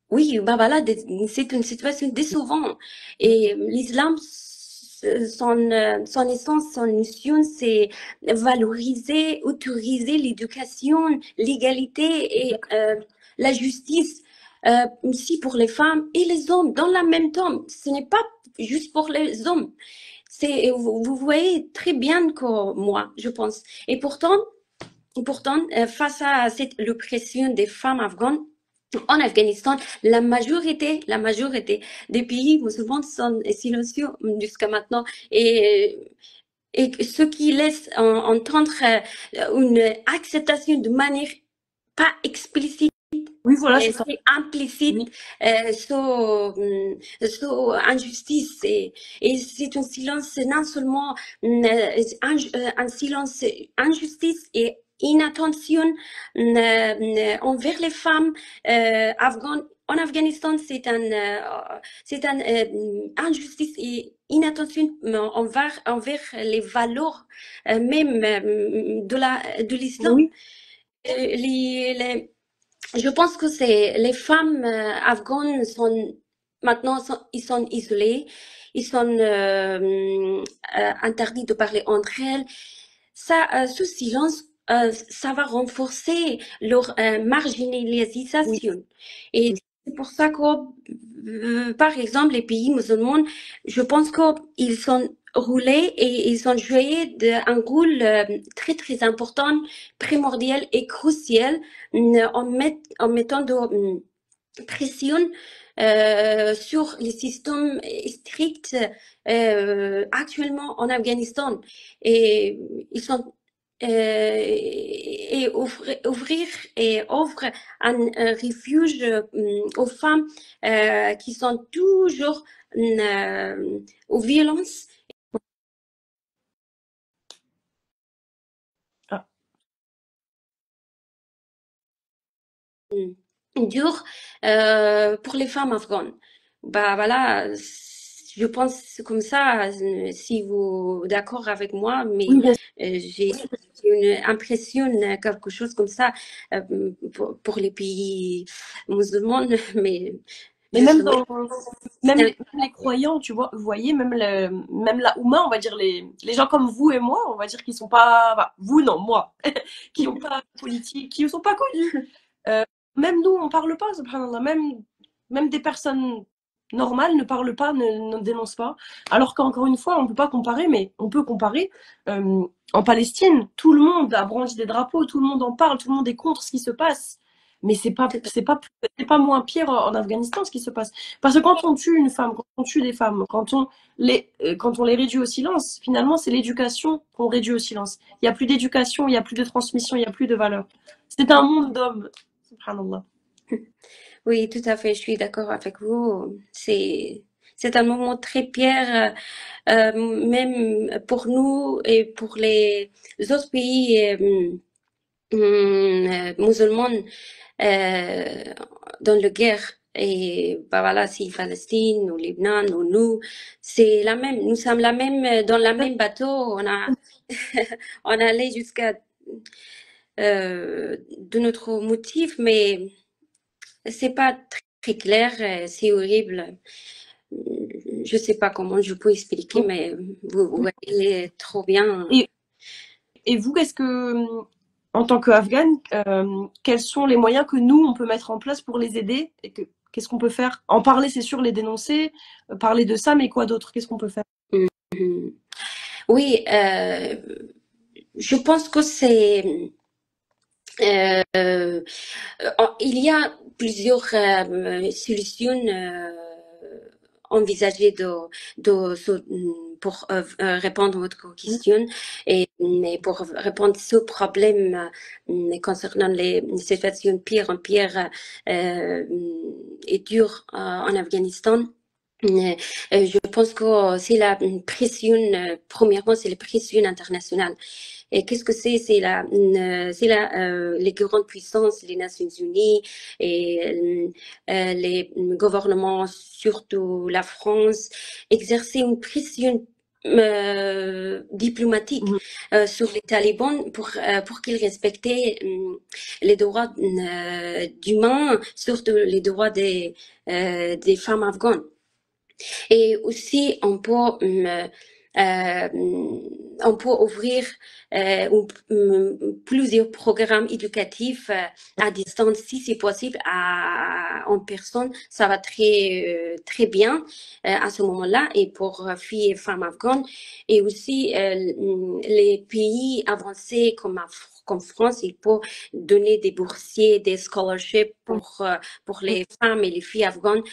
Oui, bah voilà, c'est une situation décevante. Et l'islam son essence, son mission, c'est valoriser, autoriser l'éducation, l'égalité et la justice, aussi pour les femmes et les hommes dans la même temps. Ce n'est pas juste pour les hommes. Vous voyez très bien que moi, je pense. Et pourtant, face à cette l'oppression des femmes afghanes, en Afghanistan, la majorité des pays musulmans sont silencieux jusqu'à maintenant. Et ce qui laisse entendre une acceptation de manière pas explicite, Oui, voilà, c'est ça. c'est implicite, Oui. injustice. Et c'est un silence non seulement un silence injustice et inattention envers les femmes afghanes. En Afghanistan, c'est un injustice et inattention envers les valeurs même de l'islam. Oui. Je pense que c'est les femmes afghanes sont maintenant ils sont isolées, ils sont interdits de parler entre elles. Ça, ce silence, ça va renforcer leur marginalisation. Et c'est pour ça que, par exemple, les pays musulmans, je pense qu'ils sont roulés et ils ont joué un rôle très très important, primordial et crucial en mettant de pression sur les systèmes stricts actuellement en Afghanistan. Et ils sont et ouvrir et offre un refuge aux femmes qui sont toujours aux violences. Ah. Dures pour les femmes afghanes. Bah voilà, je pense comme ça, si vous d'accord avec moi, mais Oui, bien sûr. j'ai une impression, quelque chose comme ça pour les pays musulmans, mais Mais je même sais dans, c'est même les croyants, tu vois, vous voyez, même la Oumma, on va dire les gens comme vous et moi, on va dire qu'ils sont pas, bah, vous non, moi, qui ont pas de politique, qui ne sont pas connus. Euh, Même nous, on parle pas, subhanallah. Même des personnes normales ne parlent pas, ne dénoncent pas. Alors qu'encore une fois, on peut pas comparer, mais on peut comparer. En Palestine, tout le monde a brandi des drapeaux, tout le monde en parle, tout le monde est contre ce qui se passe. Mais c'est pas moins pire en Afghanistan ce qui se passe. Parce que quand on tue une femme, quand on tue des femmes, quand on les réduit au silence, finalement, c'est l'éducation qu'on réduit au silence. Il y a plus d'éducation, il y a plus de transmission, il y a plus de valeur. C'est un monde d'hommes. Subhanallah. Oui, tout à fait, je suis d'accord avec vous. C'est un moment très pire, même pour nous et pour les autres pays musulmans euh, dans la guerre. Et bah voilà, si Palestine ou Liban ou nous, c'est la même. Nous sommes la même dans la même bateau. On allait jusqu'à de notre motif, mais c'est pas très clair, c'est horrible. Je sais pas comment je peux expliquer, mais vous voyez trop bien. Et, et vous, qu'est-ce que, en tant qu'Afghane, quels sont les moyens que nous, on peut mettre en place pour les aider et qu'est-ce qu'on peut faire? En parler, c'est sûr, les dénoncer, parler de ça, mais quoi d'autre? Qu'est-ce qu'on peut faire? Mhm. Oui, je pense que il y a plusieurs solutions envisagées pour répondre à votre question et mais pour répondre à ce problème concernant les situations pire en pire et dures en Afghanistan. Je pense que c'est la pression, premièrement, c'est la pression internationale. Et qu'est-ce que c'est? Les grandes puissances, les Nations Unies et les gouvernements, surtout la France, exercer une pression diplomatique sur les talibans pour qu'ils respectent les droits d'humains, surtout les droits des femmes afghanes. Et aussi, on peut euh, on peut ouvrir plusieurs programmes éducatifs à distance si c'est possible en personne. Ça va très bien à ce moment-là et pour filles et femmes afghanes. Et aussi les pays avancés comme France, il peut donner des boursiers, des scholarships Oui. pour les femmes et les filles afghanes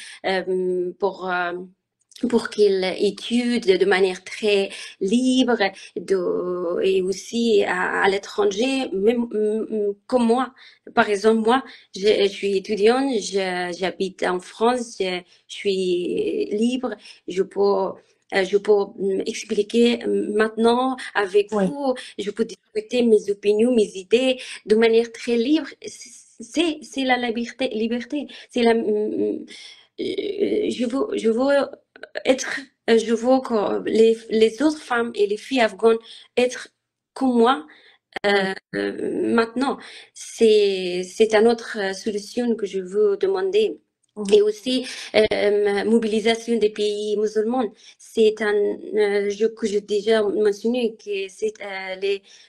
pour qu'ils étudient de manière très libre et aussi à l'étranger, même comme moi. Par exemple, moi, je suis étudiante, j'habite en France, je suis libre, je peux expliquer maintenant avec Ouais. vous, je peux discuter mes opinions, mes idées de manière très libre. C'est la liberté. C'est la, je veux être, je veux que les autres femmes et les filles afghanes être comme moi. Ouais. Maintenant, c'est une autre solution que je veux demander. Mhm. Et aussi, mobilisation des pays musulmans. C'est un jeu que j'ai déjà mentionné, que c'est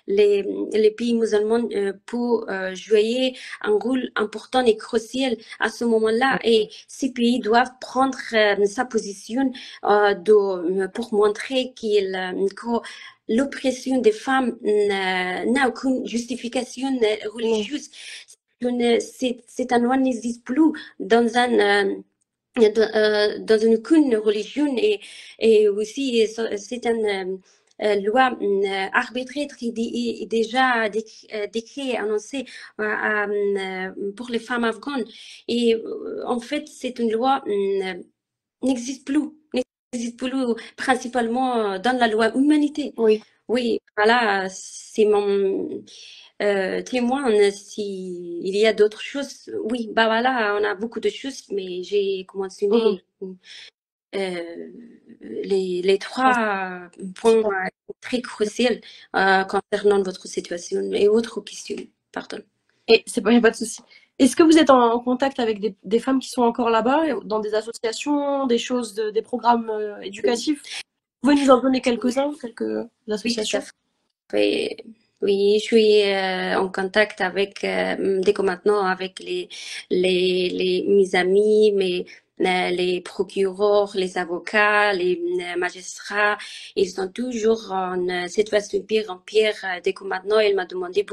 les pays musulmans pour jouer un rôle important et crucial à ce moment-là. Et ces pays doivent prendre sa position pour montrer que l'oppression des femmes n'a aucune justification Non. religieuse. C'est un loi n'existe plus dans dans une aucune religion et aussi c'est une loi arbitraire qui est déjà décrit, annoncée pour les femmes afghanes. Et en fait, c'est une loi n'existe plus, n'existe plus principalement dans la loi humanité. Oui. Oui, voilà, c'est mon témoin. S'il y a d'autres choses, oui, bah voilà, on a beaucoup de choses, mais j'ai Mhm. mentionné les Ah, trois c'est points super. très cruciaux concernant votre situation et autres questions. Pardon. Et c'est pas, y a pas de souci. Est-ce que vous êtes en contact avec des femmes qui sont encore là-bas, dans des associations, des choses, des programmes éducatifs? Vous pouvez nous en donner quelques-uns, quelques Oui, tout à associations? fait. Oui, je suis en contact avec, dès que maintenant, avec mes amis, les procureurs, les avocats, les magistrats. Ils sont toujours en situation de pire en pire. Dès que maintenant, il m'a demandé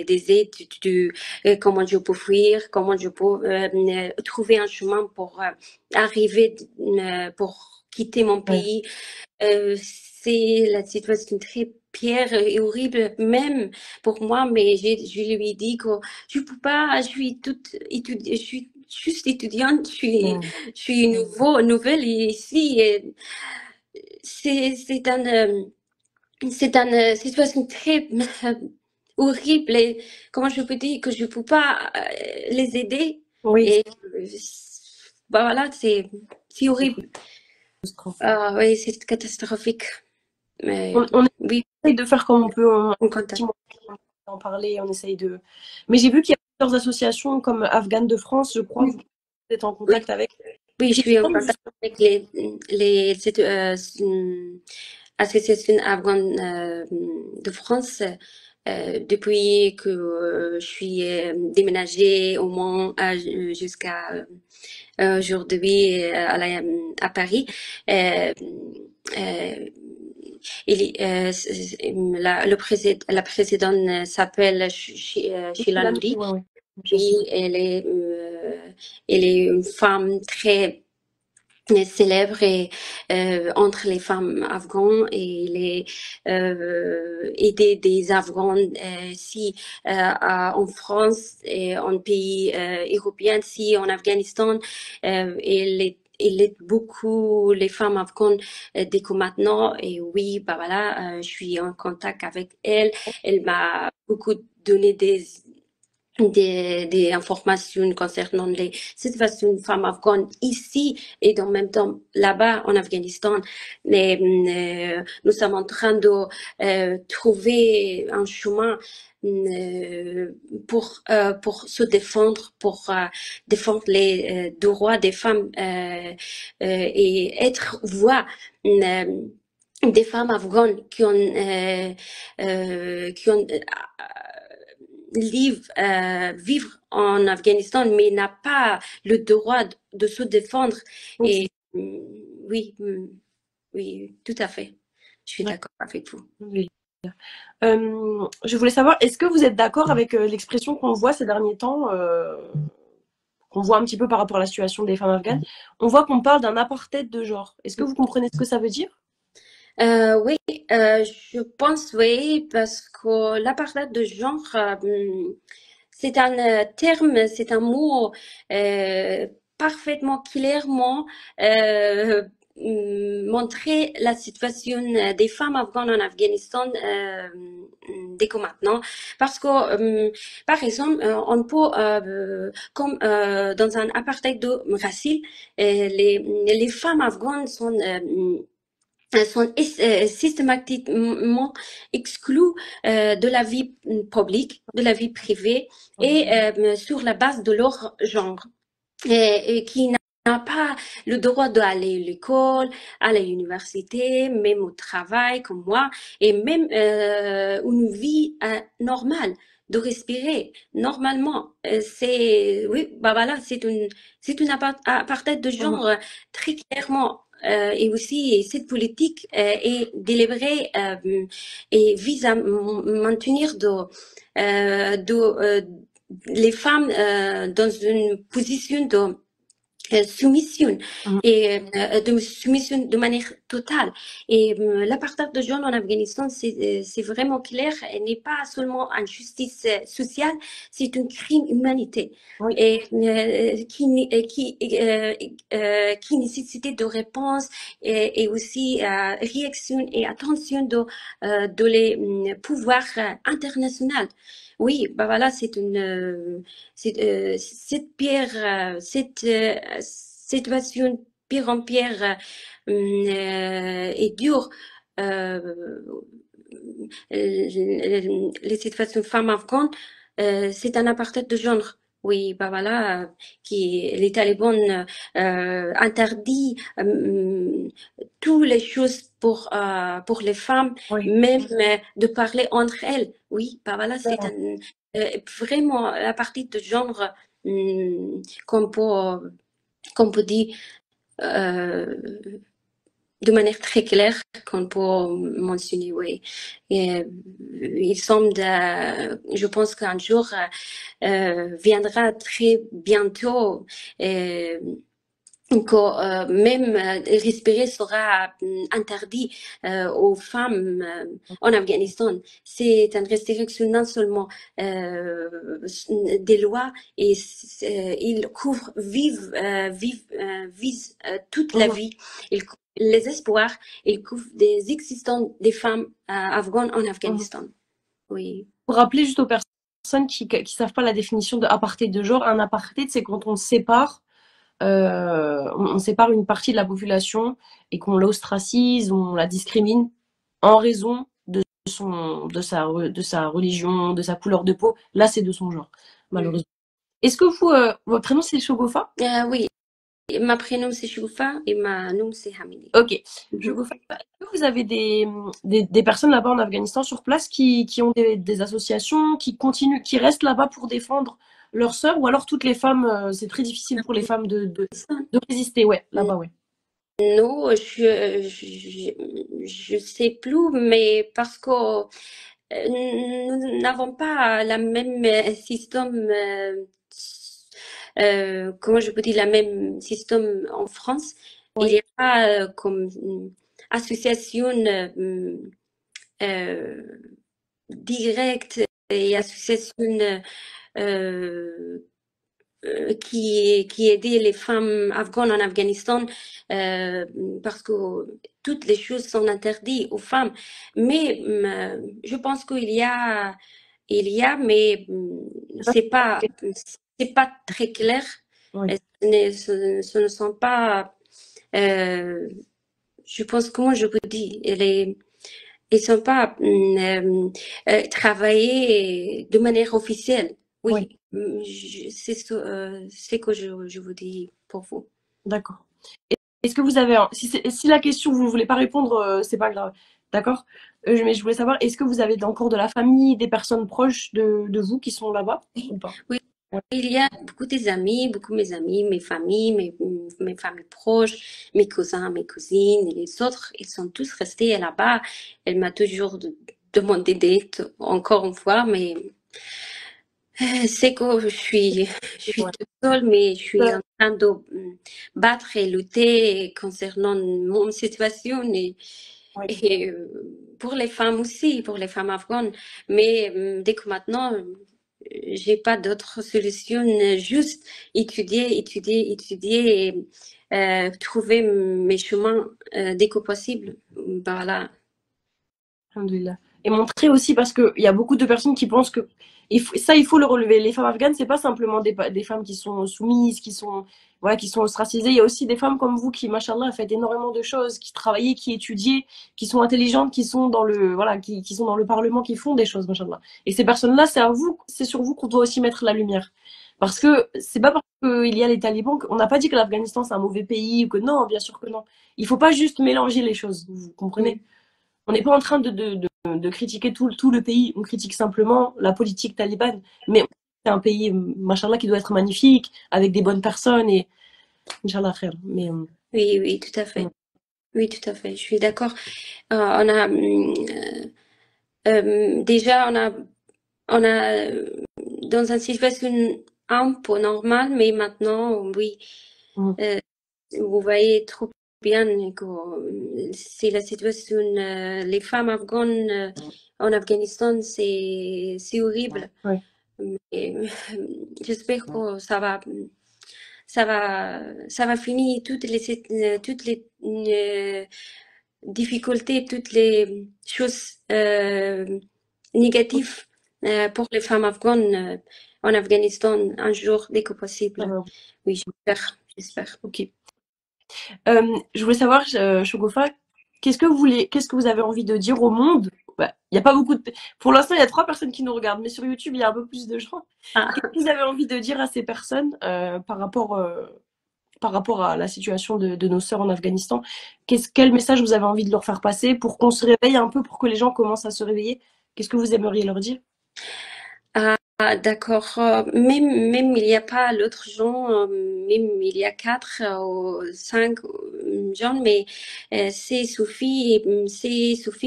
des aides comment je peux fuir, comment je peux trouver un chemin pour arriver, pour quitter mon Ouais. pays. C'est la situation très pire et horrible même pour moi, mais je lui ai dit que je peux pas, je suis je suis juste étudiante, Mm. je suis nouvelle ici. Et c'est c'est une situation très horrible et comment je peux dire que je peux pas les aider Oui, et bah voilà, c'est c'est horrible. frustrant. Ah oui, c'est catastrophique. Mais On oui, essaye de faire comme on peut, on compte. en parler, on essaye de... Mais j'ai vu qu'il y a plusieurs associations comme Afghanes de France, je crois, vous êtes en Oui, contact avec. oui, je C'est suis en bien, contact avec cette association afghane de France depuis que je suis déménagée au Mans jusqu'à aujourd'hui à Paris. Euh, euh, la présidente s'appelle Sheila Nouri. ouais, ouais. Je Oui, sais. elle est une femme très célèbre et, entre les femmes afghanes et les aider des Afghans si en France et en pays européens, si en Afghanistan, elle aide beaucoup les femmes afghanes dès que maintenant. Et oui, bah voilà, je suis en contact avec elle. Elle m'a beaucoup donné des informations concernant les situations des femmes afghanes ici et en même temps là-bas en Afghanistan. Mais, nous sommes en train de trouver un chemin pour se défendre, pour défendre les droits des femmes et être voix des femmes afghanes vivre en Afghanistan, mais n'a pas le droit de se défendre. Et oui, oui, tout à fait. Je suis d'accord avec vous. Oui. Je voulais savoir, est-ce que vous êtes d'accord avec l'expression qu'on voit ces derniers temps, qu'on voit un petit peu par rapport à la situation des femmes afghanes? On voit qu'on parle d'un apartheid de genre. Est-ce que vous comprenez ce que ça veut dire? Oui, je pense oui, parce que l'apartheid de genre, c'est un terme, c'est un mot parfaitement clairement montrer la situation des femmes afghanes en Afghanistan dès que maintenant. Parce que, par exemple, on peut, comme dans un apartheid de racial, les femmes afghanes sont systématiquement exclues de la vie publique, de la vie privée et sur la base de leur genre et qui n'a pas le droit d'aller à l'école, à l'université, même au travail comme moi et même une vie normale de respirer normalement. C'est oui, bah voilà, c'est une apartheid de genre très clairement. Et aussi, cette politique est délibérée et vise à maintenir les femmes dans une position de soumission et de soumission de manière totale. Et l'apartheid de genre en Afghanistan, c'est vraiment clair, elle n'est pas seulement une justice sociale, c'est un crime humanité. Oui. Et qui nécessitait de réponses et aussi réaction et attention de les pouvoirs internationaux. Oui, bah voilà, cette pierre, cette situation pire en pire et dure. Les situations femmes afghanes, c'est un apartheid de genre. Oui, bah voilà, qui les talibans interdit toutes les choses pour les femmes, Oui. même de parler entre elles. Oui, bah voilà, c'est vraiment la partie de genre qu'on peut dire euh, de manière très claire, qu'on peut mentionner, oui. Et, il semble, je pense qu'un jour viendra très bientôt. Que même respirer sera interdit aux femmes en Afghanistan. C'est une restriction non seulement des lois, et il couvre, vise toute la vie. Il couvre les espoirs, il couvre des existences des femmes afghanes en Afghanistan. Oui. Pour rappeler juste aux personnes qui savent pas la définition de apartheid de genre, un apartheid, c'est quand on sépare on sépare une partie de la population et qu'on l'ostracise, on la discrimine en raison de sa religion, de sa couleur de peau. Là, c'est de son genre, malheureusement. Est-ce que vous, votre prénom c'est Shogofa? Oui, ma prénom c'est Shoufa et ma nom c'est Hamidi. Ok, Shogofa. Est-ce que vous avez des personnes là-bas en Afghanistan sur place qui ont des associations, qui continuent, qui restent là-bas pour défendre leurs sœurs, ou alors toutes les femmes, c'est très difficile pour les femmes de résister, ouais, là-bas, ouais. Non, je sais plus, mais parce que nous n'avons pas la même système, comment je peux dire, la même système en France. Oui. Il y a pas comme association euh, directe et association euh, qui aidait les femmes afghanes en Afghanistan euh, parce que toutes les choses sont interdites aux femmes. Mais je pense qu'il y a il y a, mais c'est pas très clair. Oui, Et ce ne sont pas, euh, je pense, comment je vous dis, ils sont pas travaillés de manière officielle. oui, Oui, c'est que je vous dis pour vous. d'accord. Est-ce que vous avez, si la question vous ne voulez pas répondre, c'est pas grave, d'accord? Mais je voulais savoir, est-ce que vous avez encore de la famille, des personnes proches de vous qui sont là-bas ou pas? Oui, Ouais. il y a beaucoup des amis, beaucoup mes amis, mes familles, mes familles proches, mes cousins, mes cousines et les autres, ils sont tous restés là-bas. Elle m'a toujours demandé d'aide encore une fois, mais c'est que je suis toute seule, mais je suis en train de battre et lutter concernant mon situation Ouais. et pour les femmes aussi, pour les femmes afghanes. Mais dès que maintenant, j'ai pas d'autre solution, juste étudier, étudier, étudier et trouver mes chemins dès que possible. Voilà. Alhamdoulilah. Et montrer aussi, parce qu'il y a beaucoup de personnes qui pensent que ça, il faut le relever. Les femmes afghanes, c'est pas simplement des femmes qui sont soumises, voilà, qui sont ostracisées. Il y a aussi des femmes comme vous qui, machallah, faites énormément de choses, qui travaillent, qui étudient, qui sont intelligentes, qui sont dans voilà, qui sont dans le Parlement, qui font des choses, machallah. Et ces personnes-là, c'est sur vous qu'on doit aussi mettre la lumière. Parce que c'est pas parce qu'il y a les talibans qu'on n'a pas dit que l'Afghanistan c'est un mauvais pays ou que non, bien sûr que non. Il faut pas juste mélanger les choses, vous comprenez? On n'est pas en train de critiquer tout le pays, on critique simplement la politique talibane. Mais c'est un pays, machallah, qui doit être magnifique, avec des bonnes personnes et Inch'Allah, frère. Mais, Oui, oui, tout à fait. Oui, tout à fait. Je suis d'accord. On a déjà on a dans une situation un peu normale, mais maintenant, oui, euh, vous voyez trop bien que c'est la situation. Les femmes afghanes en Afghanistan, c'est horrible. ouais. Et, j'espère que ça va finir toutes les difficultés, toutes les choses négatives pour les femmes afghanes en Afghanistan un jour dès que possible. Oui, j'espère, j'espère. Ok. Je voulais savoir, Shogofa, qu'est-ce que vous avez envie de dire au monde? Bah, il y a pas beaucoup de, pour l'instant, il y a 3 personnes qui nous regardent, mais sur YouTube, il y a un peu plus de gens. Ah. Qu'est-ce que vous avez envie de dire à ces personnes par rapport à la situation de nos sœurs en Afghanistan? Quel message vous avez envie de leur faire passer pour qu'on se réveille un peu, pour que les gens commencent à se réveiller? Qu'est-ce que vous aimeriez leur dire? Ah, d'accord. Même il n'y a pas l'autre genre, même il y a quatre ou cinq gens, mais c'est suffit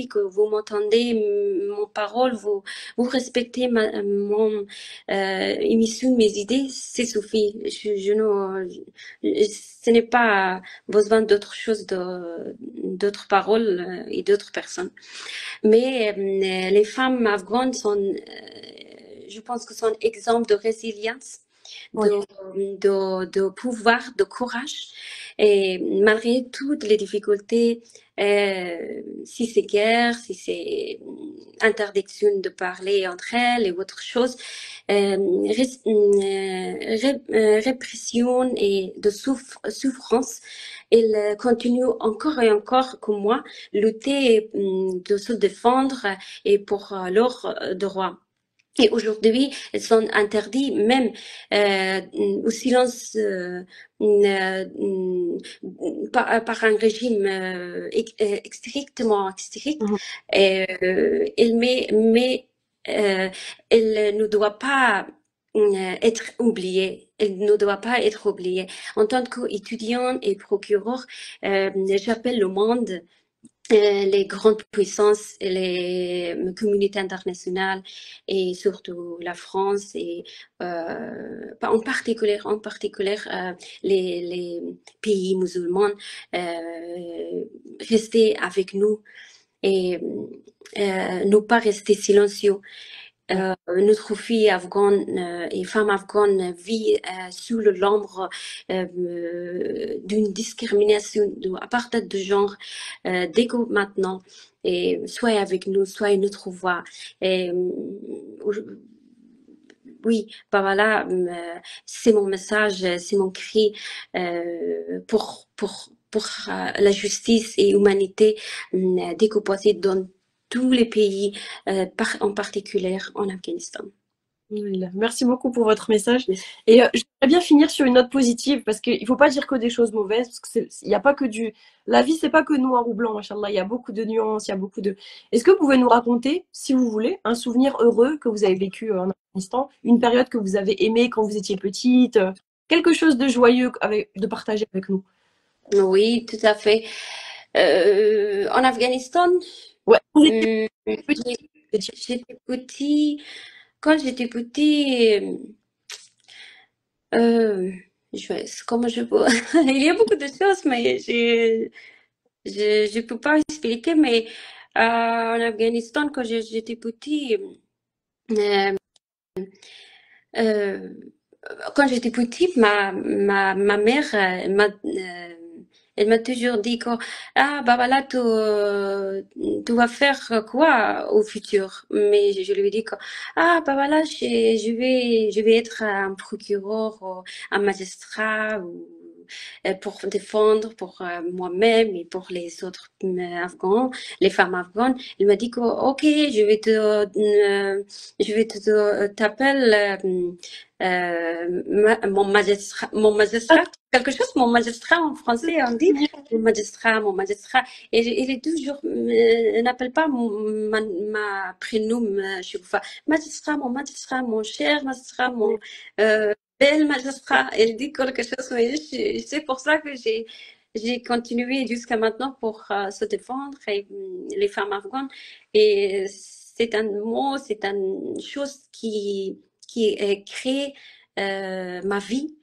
que vous m'entendez, mon parole, vous respectez mon émission, mes idées, c'est suffit. Ce n'est pas besoin d'autre chose, d'autres paroles et d'autres personnes. Mais les femmes afghanes sont, je pense que sont un exemple de résilience, Oui. de pouvoir, de courage. Et malgré toutes les difficultés, si c'est guerre, si c'est interdiction de parler entre elles et autre chose, répression et de souffrance, elles continuent encore et encore, comme moi, lutter, de se défendre et pour leurs droits. Et aujourd'hui, elles sont interdites même au silence par un régime extrêmement strict. Mhm. Mais elle ne doit pas être oubliée. Elle ne doit pas être oubliée. En tant qu'étudiante et procureur, j'appelle le monde, les grandes puissances, les communautés internationales et surtout la France et en particulier les pays musulmans rester avec nous et ne pas rester silencieux. Ouais. Notre fille afghane et femme afghane vit sous l'ombre d'une discrimination à partir de genre dès que maintenant. Et soit avec nous, soit une autre voie. Et, oui, bah voilà, c'est mon message, c'est mon cri pour la justice et l'humanité décomposée dans tous les pays, en particulier en Afghanistan. Alhamdoulilah. Merci beaucoup pour votre message. Et j'aimerais bien finir sur une note positive parce qu'il ne faut pas dire que des choses mauvaises parce qu'il n'y a pas que du. La vie, c'est pas que noir ou blanc, machallah. Il y a beaucoup de nuances, il y a beaucoup de. Est-ce que vous pouvez nous raconter, si vous voulez, un souvenir heureux que vous avez vécu en Afghanistan, une période que vous avez aimée quand vous étiez petite, quelque chose de joyeux de partager avec nous? Oui, tout à fait. En Afghanistan, Ouais, vous étiez hum, petite. j'étais petit. Quand j'étais petit, euh, comment je peux... Il y a beaucoup de choses, mais je peux pas expliquer. Mais en Afghanistan, quand j'étais petit, euh, euh, quand j'étais petite, ma mère, elle m'a toujours dit que, ah, bah voilà, tu vas faire quoi au futur? Mais je lui ai dit que, ah, bah voilà, je vais être un procureur, ou un magistrat, ou, pour défendre pour moi-même et pour les autres Afghans, les femmes afghanes. Elle m'a dit que, ok, je vais t'appeler, mon magistrat, quelque chose, mon magistrat en français, on dit mon magistrat. Et il est toujours, n'appelle pas ma prénom, Choufa. Magistrat, mon cher magistrat, mon bel magistrat. Elle dit quelque chose, mais c'est pour ça que j'ai continué jusqu'à maintenant pour se défendre et les femmes afghanes. Et c'est un mot, c'est une chose qui crée ma vie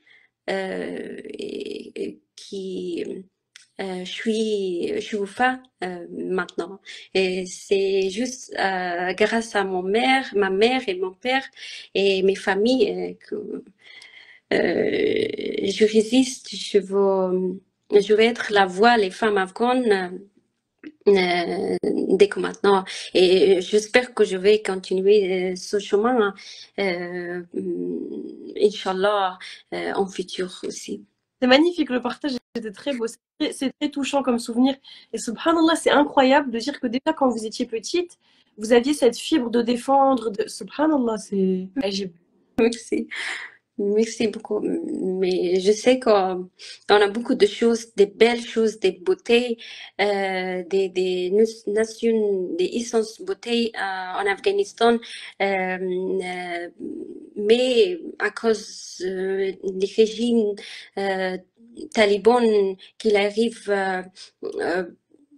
et qui je suis Oufa maintenant. Et c'est juste grâce à ma mère et mon père et mes familles que je résiste. Je veux être la voix des femmes afghanes dès que maintenant. Et j'espère que je vais continuer ce chemin, Inch'Allah, en futur aussi. C'est magnifique, le partage était très beau, c'est très touchant comme souvenir. Et subhanallah, c'est incroyable de dire que déjà quand vous étiez petite, vous aviez cette fibre de défendre, subhanallah, c'est agib. Merci. Merci beaucoup. Mais je sais qu'on a beaucoup de choses, des belles choses, des beautés, nations, des essences beautés en Afghanistan. Mais à cause des régimes talibans qu'il arrive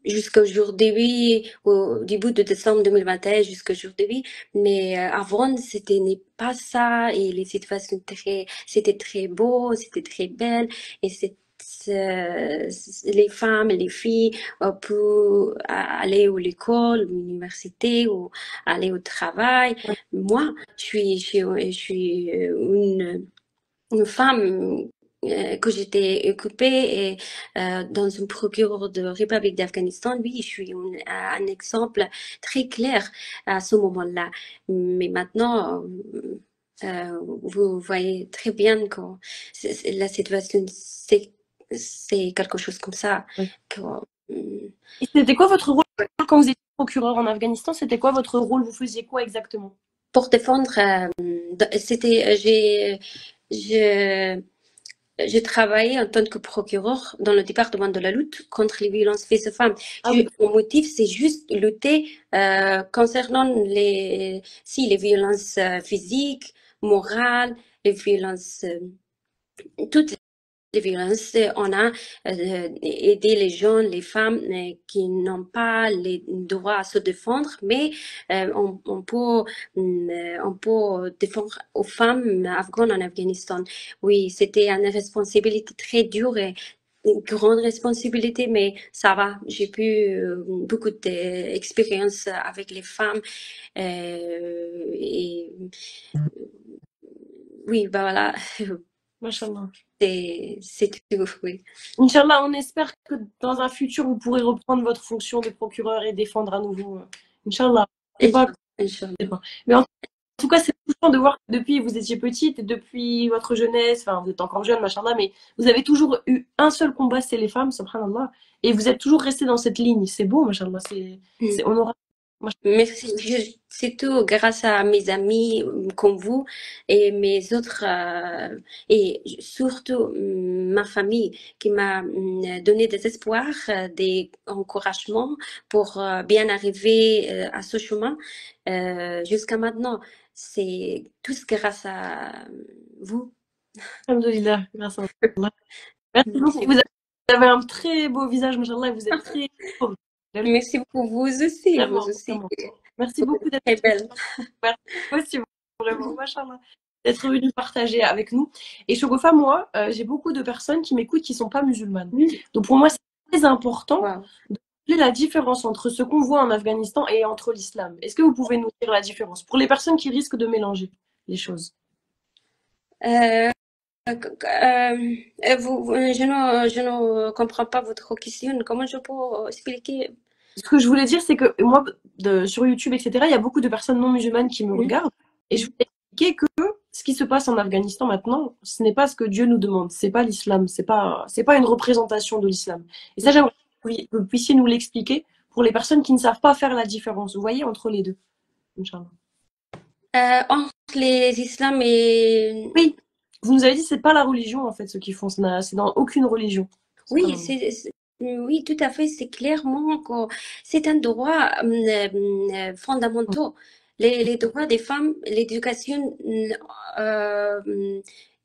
jusqu'à aujourd'hui, au début de décembre 2021 jusqu'à aujourd'hui. Mais avant, c'était n'est pas ça et les situations c'était très beau, c'était très belle et les femmes et les filles pour aller à l'école, à l'université ou aller au travail. Moi, je suis une femme que j'étais occupée et, dans une procureure de République d'Afghanistan. Oui, je suis un exemple très clair à ce moment-là. Mais maintenant, vous voyez très bien que la situation, c'est quelque chose comme ça. Ouais. Que, Et c'était quoi votre rôle quand vous étiez procureur en Afghanistan? C'était quoi votre rôle? Vous faisiez quoi exactement? pour défendre, c'était, je, j'ai travaillé en tant que procureur dans le département de la lutte contre les violences faites aux femmes. Ah oui, Mon motif, c'est juste lutter concernant si les violences physiques, morales, les violences, toutes les violences. On a aidé les jeunes, les femmes qui n'ont pas les droits à se défendre, mais on peut défendre aux femmes afghanes en Afghanistan. Oui, c'était une responsabilité très dure et une grande responsabilité, mais ça va. J'ai pu beaucoup d'expérience avec les femmes et oui, bah voilà, machallah. c'est tout, oui. Inch'Allah, on espère que dans un futur, vous pourrez reprendre votre fonction de procureur et défendre à nouveau. Inch'Allah. Je sais pas, Inch'Allah. je sais pas. Mais en tout cas, de voir que depuis vous étiez petite et depuis votre jeunesse, enfin vous êtes encore jeune, machallah, mais vous avez toujours eu un seul combat, c'est les femmes, subhanallah, et vous êtes toujours resté dans cette ligne. C'est beau, machallah, c'est honorable. Merci. C'est tout grâce à mes amis comme vous et mes autres et surtout ma famille qui m'a donné des espoirs, des encouragements pour bien arriver à ce chemin jusqu'à maintenant. C'est tous grâce à vous. Alhamdulillah, grâce à Allah. Merci beaucoup. Merci. Vous avez un très beau visage, machallah, et vous êtes très pauvre. Merci beaucoup. Vous Vraiment, aussi. vraiment. Merci Vous beaucoup êtes d'être très belle. merci aussi, vraiment, machallah, d'être venu partager avec nous. Et Shogofa, moi, j'ai beaucoup de personnes qui m'écoutent qui sont pas musulmanes. Donc pour moi, c'est très important Wow. de rappeler la différence entre ce qu'on voit en Afghanistan et entre l'islam. Est-ce que vous pouvez nous dire la différence pour les personnes qui risquent de mélanger les choses? Euh, je ne comprends pas votre question. Comment je peux expliquer? Ce que je voulais dire, c'est que moi, sur YouTube, etc., il y a beaucoup de personnes non musulmanes qui me regardent. Et je voulais expliquer que ce qui se passe en Afghanistan maintenant, ce n'est pas ce que Dieu nous demande. C'est pas l'islam. C'est pas une représentation de l'islam. Et ça, j'aimerais que vous puissiez nous l'expliquer pour les personnes qui ne savent pas faire la différence. Vous voyez, entre les deux. Inch'Allah. Entre les islams et... Oui. Vous nous avez dit, c'est pas la religion, en fait, ce qu'ils font. C'est dans aucune religion. Oui, Subhanallah. oui, tout à fait. C'est clairement que c'est un droit fondamental. Les droits des femmes, l'éducation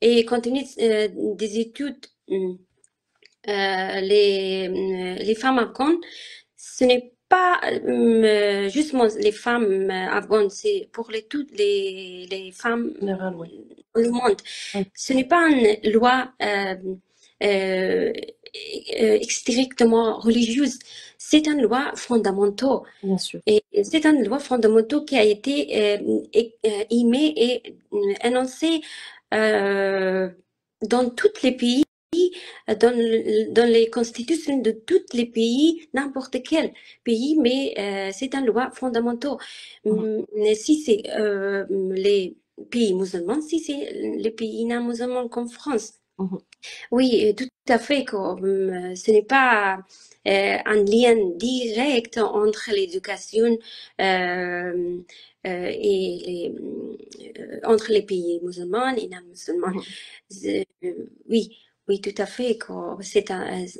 et continuer des études. Les femmes afghanes, ce n'est pas justement les femmes afghanes, c'est pour toutes les femmes En général, ouais. dans le monde. Ouais, Ce n'est pas une loi euh, strictement religieuse, c'est une loi fondamentale. bien sûr. Et c'est une loi fondamentale qui a été émise et annoncée euh, dans tous les pays, dans les constitutions de tous les pays, n'importe quel pays, mais c'est une loi fondamentale. Si c'est les pays musulmans, si c'est les pays non musulmans comme France. Mhm. Oui, tout à fait. Comme, ce n'est pas un lien direct entre l'éducation entre les pays musulmans et non musulmans. Oui, oui, tout à fait.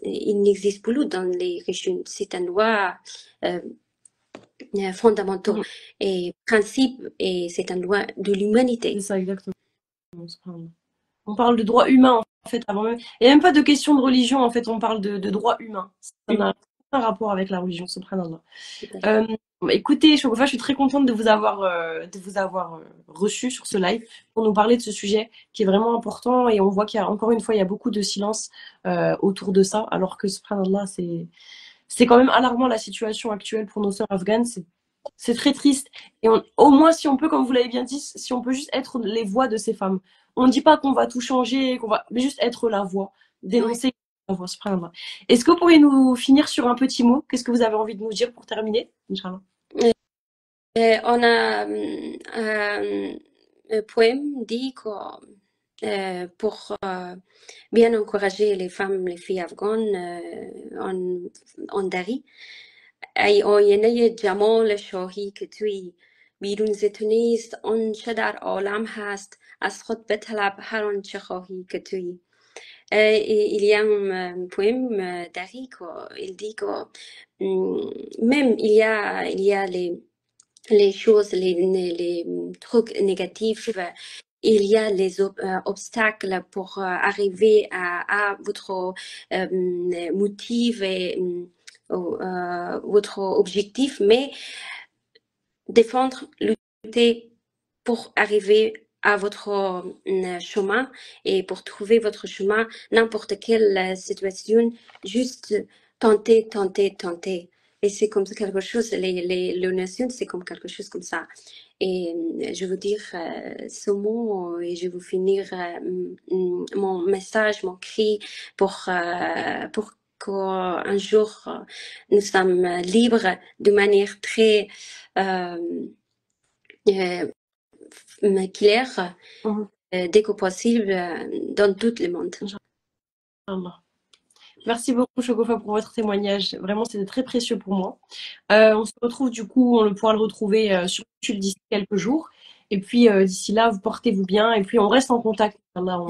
Il n'existe plus dans les régions. C'est une loi euh, fondamentale Mhm. et principe et c'est une loi de l'humanité. C'est ça, exactement. Subhanallah. On parle de droits humains, en fait, avant même. Il n'y a même pas de question de religion, en fait, on parle de droits humains. Ça n'a aucun rapport avec la religion, subhanallah. Écoutez, Shogofa, je suis très contente de vous avoir reçu sur ce live pour nous parler de ce sujet qui est vraiment important et on voit qu'il y a, encore une fois, il y a beaucoup de silence autour de ça, alors que, subhanallah, c'est quand même alarmant la situation actuelle pour nos sœurs afghanes. C'est très triste. Et au moins, si on peut, comme vous l'avez bien dit, si on peut juste être les voix de ces femmes. On ne dit pas qu'on va tout changer, mais juste être la voix, dénoncer la voix, subhanallah. Est-ce que vous pourriez nous finir sur un petit mot? Qu'est-ce que vous avez envie de nous dire pour terminer, Inch'Allah? On a un poème dit que pour bien encourager les femmes, les filles afghanes en Dari ای آینه جمال شاهی که تویی بیرون ز تو نیست آنچه در عالم هست از خود بطلب هر آنچه خواهی که تویی. Il y a un poème d'Ari, il dit que même il y a les choses, les trucs négatifs, il y a les obstacles pour arriver à votre motif et votre objectif, mais défendre, lutter pour arriver à votre chemin et pour trouver votre chemin, n'importe quelle situation, juste tenter, tenter, tenter. Et c'est comme quelque chose, les nations, c'est comme quelque chose comme ça. Et je veux dire ce mot et je veux finir mon message, mon cri pour qu'un jour nous sommes libres de manière très clair Mhm. dès que possible dans tout le monde. Inch'Allah. Merci beaucoup, Shogofa, pour votre témoignage. Vraiment, c'était très précieux pour moi. On se retrouve du coup, on pourra le retrouver sur YouTube d'ici quelques jours. Et puis d'ici là, vous portez-vous bien. Et puis on reste en contact. Inch'Allah,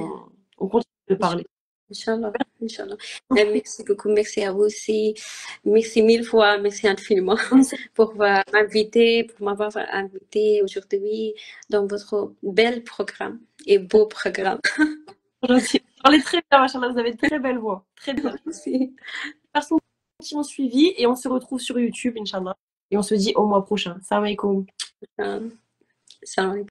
on continue de parler. Inch'Allah, Inch'Allah. Merci beaucoup, merci à vous aussi. Merci mille fois, merci infiniment pour m'inviter, pour m'avoir invité aujourd'hui dans votre bel programme et beau programme. Gentil. Vous parlez très bien, machallah, vous avez de très belles voix. Très bien. Merci. Personnes qui ont suivi et on se retrouve sur YouTube, Inch'Allah. Et on se dit au mois prochain. Salam alaikum. Salam.